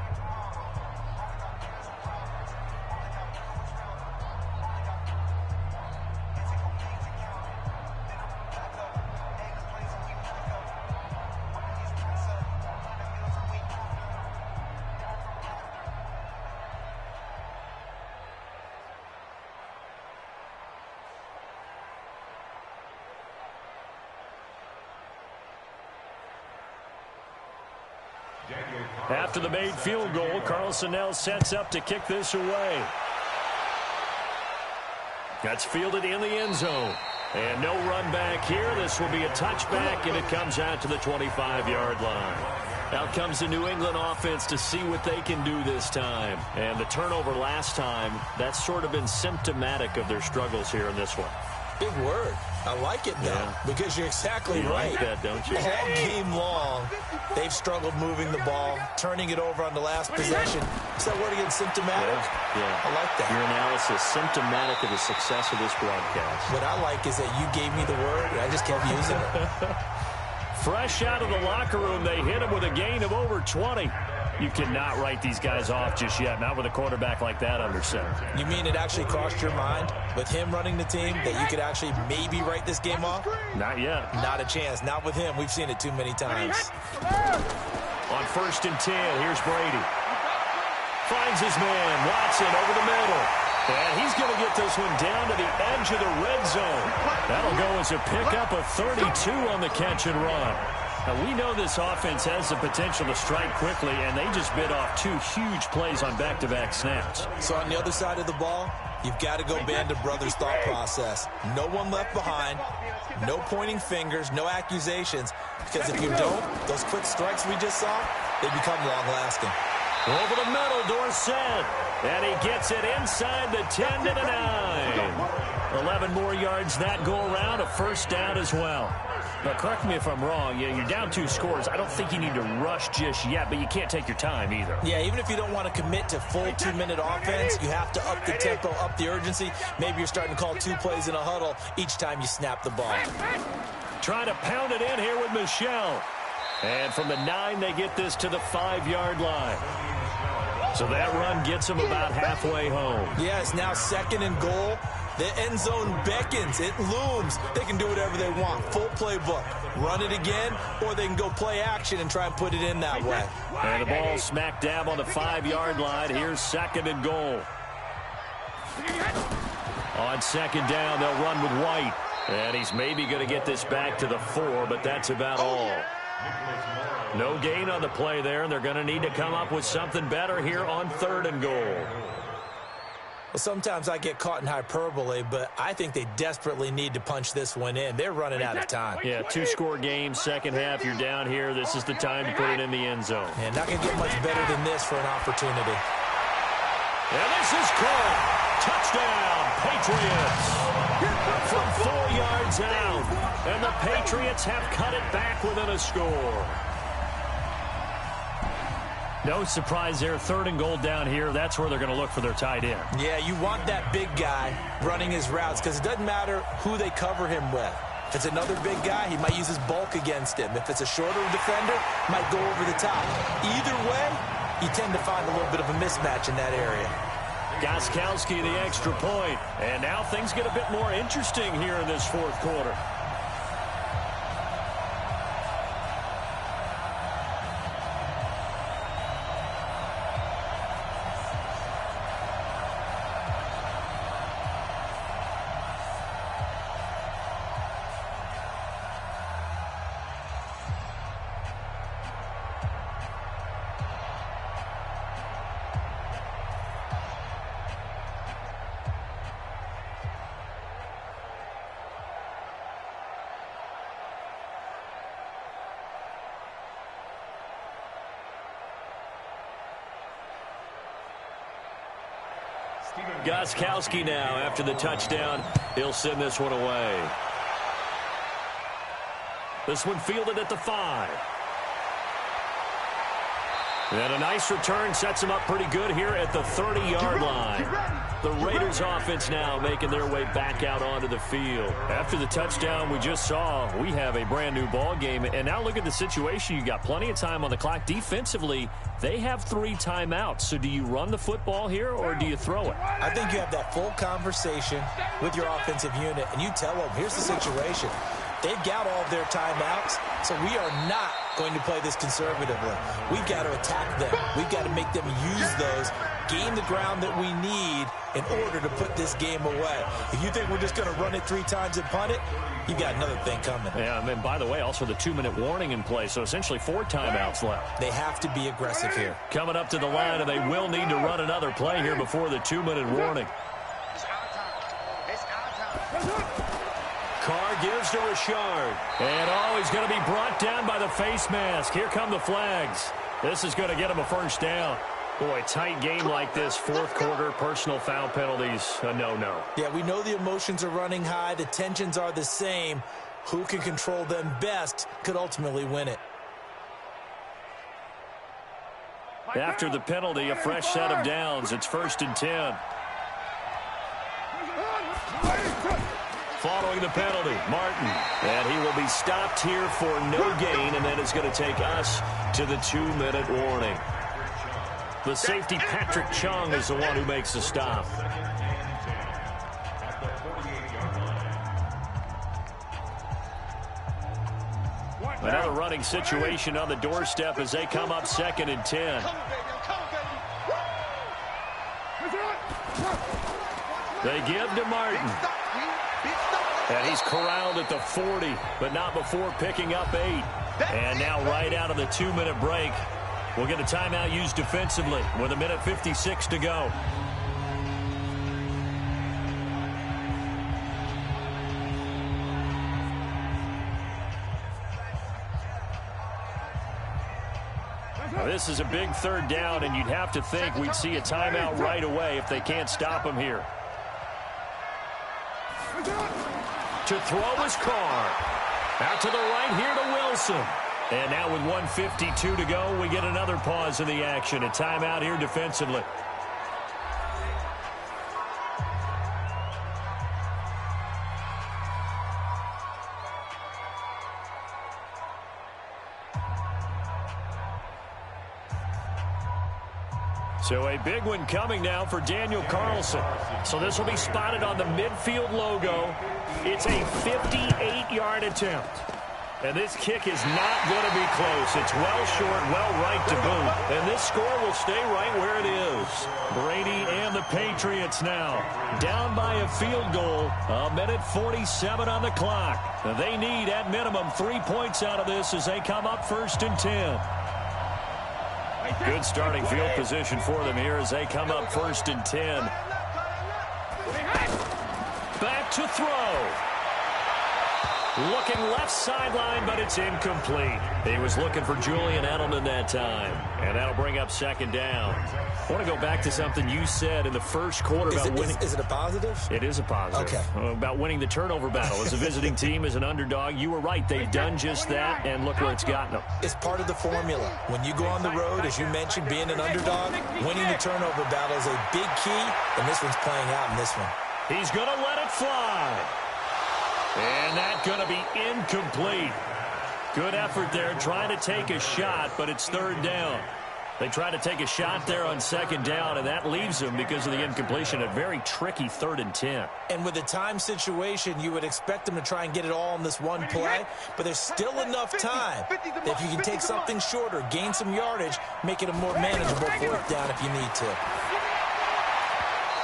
After the made field goal, Carlson now sets up to kick this away. That's fielded in the end zone. And no run back here. This will be a touchback, and it comes out to the 25-yard line. Out comes the New England offense to see what they can do this time. And the turnover last time, that's sort of been symptomatic of their struggles here in this one. Big word. I like it, though, because you're exactly right. You like that, don't you? All game long, they've struggled moving the ball, turning it over on the last possession. Is that word again, symptomatic? Yeah. I like that. Your analysis, symptomatic of the success of this broadcast. What I like is that you gave me the word, and I just kept using it. Fresh out of the locker room, they hit him with a gain of over 20. You cannot write these guys off just yet, not with a quarterback like that under center. You mean it actually crossed your mind with him running the team that you could actually maybe write this game off? Not yet. Not a chance. Not with him. We've seen it too many times. On 1st and 10, here's Brady. Finds his man, Watson, over the middle. And he's going to get this one down to the edge of the red zone. That'll go as a pickup of 32 on the catch and run. Now, we know this offense has the potential to strike quickly, and they just bit off 2 huge plays on back-to-back snaps. So on the other side of the ball, You've got to go band of brothers thought process. No one left behind, no pointing fingers, no accusations, because if you don't, those quick strikes we just saw, they become long-lasting. Over the middle, Dorsett, and he gets it inside the 10 to the 9. 11 more yards that go around, a first down as well. But correct me if I'm wrong, you're down 2 scores. I don't think you need to rush just yet, but you can't take your time either. Yeah, even if you don't want to commit to full 2-minute offense, you have to up the tempo, up the urgency. Maybe you're starting to call 2 plays in a huddle each time you snap the ball. Trying to pound it in here with Michel. And from the 9, they get this to the 5-yard line. So that run gets them about halfway home. Yeah, it's now 2nd and goal. The end zone beckons. It looms. They can do whatever they want. Full playbook. Run it again, or they can go play action and try and put it in that way. And the ball smack dab on the 5-yard line. Here's 2nd and goal. On 2nd down, they'll run with White. And he's maybe going to get this back to the 4, but that's about all. No gain on the play there, and they're going to need to come up with something better here on 3rd and goal. Well, sometimes I get caught in hyperbole, but I think they desperately need to punch this one in. They're running out of time. Yeah, 2-score game, second half, you're down here. This is the time to put it in the end zone. And not going to get much better than this for an opportunity. And this is caught. Touchdown, Patriots. From 4 yards out. And the Patriots have cut it back within a score. No surprise there. 3rd and goal down here. That's where they're going to look for their tight end. Yeah, you want that big guy running his routes because it doesn't matter who they cover him with. If it's another big guy, he might use his bulk against him. If it's a shorter defender, might go over the top. Either way, you tend to find a little bit of a mismatch in that area. Gostkowski the extra point. And now things get a bit more interesting here in this 4th quarter. Gostkowski now, after the touchdown, he'll send this one away. This one fielded at the 5. And a nice return sets him up pretty good here at the 30-yard line. The Raiders offense now making their way back out onto the field. After the touchdown we just saw, we have a brand new ball game. And now look at the situation. You got plenty of time on the clock. Defensively, they have 3 timeouts. So do you run the football here or do you throw it? I think you have that full conversation with your offensive unit, and you tell them, here's the situation. They've got all of their timeouts, so we are not going to play this conservatively. We've got to attack them. We've got to make them use those, gain the ground that we need in order to put this game away. If you think we're just going to run it 3 times and punt it, you've got another thing coming. Yeah, and by the way, also the 2-minute warning in play, so essentially 4 timeouts left. They have to be aggressive here. Coming up to the line, and they will need to run another play here before the 2-minute warning. Carr gives to Richard. And he's going to be brought down by the face mask. Here come the flags. This is going to get him a first down. Boy, tight game like this, 4th quarter, personal foul penalties, a no-no. Yeah, we know the emotions are running high. The tensions are the same. Who can control them best could ultimately win it. After the penalty, a fresh set of downs. It's 1st and 10. Following the penalty, Martin. And he will be stopped here for no gain, and then it's going to take us to the 2-minute warning. The safety, Patrick Chung, is the one who makes the stop. Another running situation on the doorstep as they come up 2nd and 10. They give to Martin. And he's corralled at the 40, but not before picking up 8. And now right out of the 2-minute break, we'll get a timeout used defensively with 1:56 to go. Now, this is a big third down, and you'd have to think we'd see a timeout right away if they can't stop him here. To throw is Carr. Out to the right here to Wilson. And now with 1:52 to go, we get another pause in the action. A timeout here defensively. So a big one coming now for Daniel Carlson. So this will be spotted on the midfield logo. It's a 58-yard attempt. And this kick is not going to be close. It's well short, well right to boot. And this score will stay right where it is. Brady and the Patriots now down by a field goal. 1:47 on the clock. They need, at minimum, 3 points out of this as they come up 1st and 10. Good starting field position for them here as they come up 1st and 10. Back to throw. Looking left sideline, but it's incomplete. He was looking for Julian Edelman that time. And that'll bring up 2nd down. I want to go back to something you said in the first quarter about winning. Is it a positive? It is a positive. Okay. About winning the turnover battle. As a visiting team, as an underdog, you were right. They've done just that, and look where it's gotten them. It's part of the formula. When you go on the road, as you mentioned, being an underdog, winning the turnover battle is a big key, and this one's playing out in this one. He's going to let it fly. And that's going to be incomplete. Good effort there trying to take a shot, but it's 3rd down. They try to take a shot there on 2nd down, and that leaves them, because of the incompletion, a very tricky 3rd and 10. And with the time situation, you would expect them to try and get it all in this one play, but there's still enough time that if you can take something shorter, gain some yardage, make it a more manageable 4th down if you need to.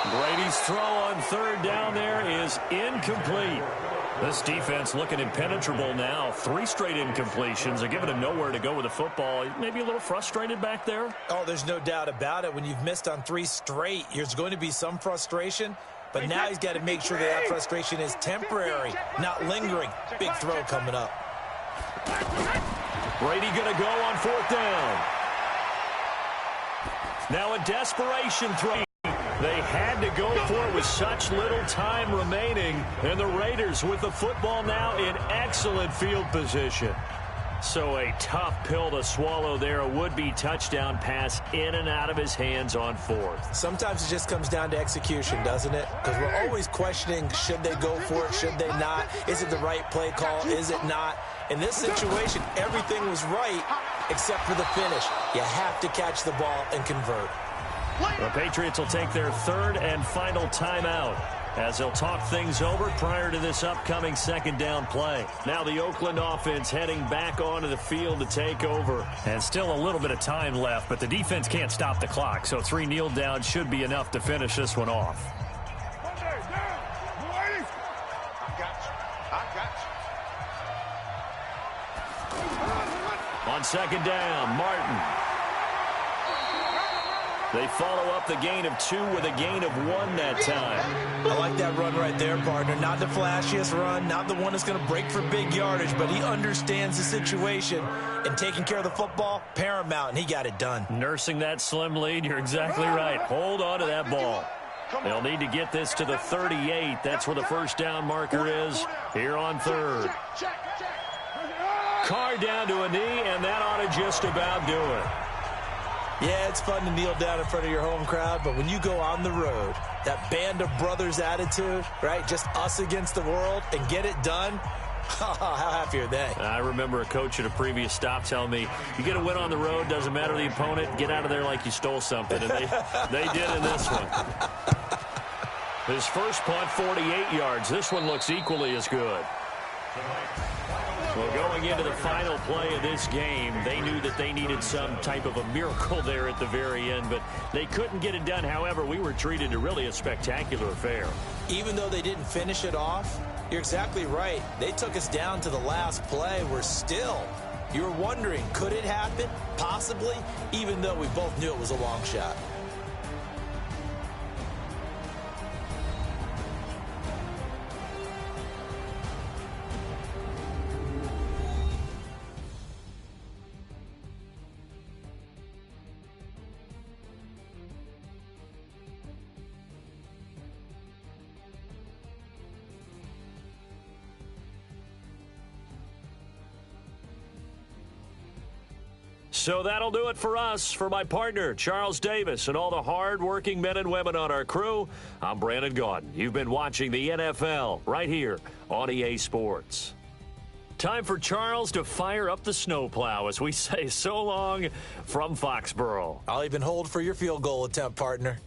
Brady's throw on 3rd down there is incomplete. This defense looking impenetrable now. 3 straight incompletions. They're giving him nowhere to go with the football. Maybe a little frustrated back there. Oh, there's no doubt about it. When you've missed on 3 straight, there's going to be some frustration. But now he's got to make sure that frustration is temporary, not lingering. Big throw coming up. Brady going to go on 4th down. Now a desperation throw. They had to go for it with such little time remaining. And the Raiders with the football now in excellent field position. So a tough pill to swallow there. A would-be touchdown pass in and out of his hands on 4th. Sometimes it just comes down to execution, doesn't it? Because we're always questioning, should they go for it, should they not? Is it the right play call, is it not? In this situation, everything was right except for the finish. You have to catch the ball and convert. The Patriots will take their 3rd and final timeout as they'll talk things over prior to this upcoming 2nd down play. Now the Oakland offense heading back onto the field to take over. And still a little bit of time left, but the defense can't stop the clock, so 3 kneel downs should be enough to finish this one off. On 2nd down, Martin. They follow up the gain of 2 with a gain of 1 that time. I like that run right there, partner. Not the flashiest run, not the one that's going to break for big yardage, but he understands the situation, and taking care of the football, paramount, and he got it done. Nursing that slim lead, you're exactly right. Hold on to that ball. They'll need to get this to the 38. That's where the 1st down marker is here on 3rd. Carr down to a knee, and that ought to just about do it. Yeah, it's fun to kneel down in front of your home crowd, but when you go on the road, that band of brothers attitude, right, just us against the world, and get it done, how happy are they? I remember a coach at a previous stop telling me, you get a win on the road, doesn't matter the opponent, get out of there like you stole something, and they did in this one. His first punt, 48 yards. This one looks equally as good. Well, going into the final play of this game, they knew that they needed some type of a miracle there at the very end, but they couldn't get it done. However, we were treated to really a spectacular affair. Even though they didn't finish it off, you're exactly right. They took us down to the last play. We're still, you were wondering, could it happen? Possibly, even though we both knew it was a long shot. So that'll do it for us. For my partner, Charles Davis, and all the hard-working men and women on our crew, I'm Brandon Gaudin. You've been watching the NFL right here on EA Sports. Time for Charles to fire up the snowplow as we say so long from Foxborough. I'll even hold for your field goal attempt, partner.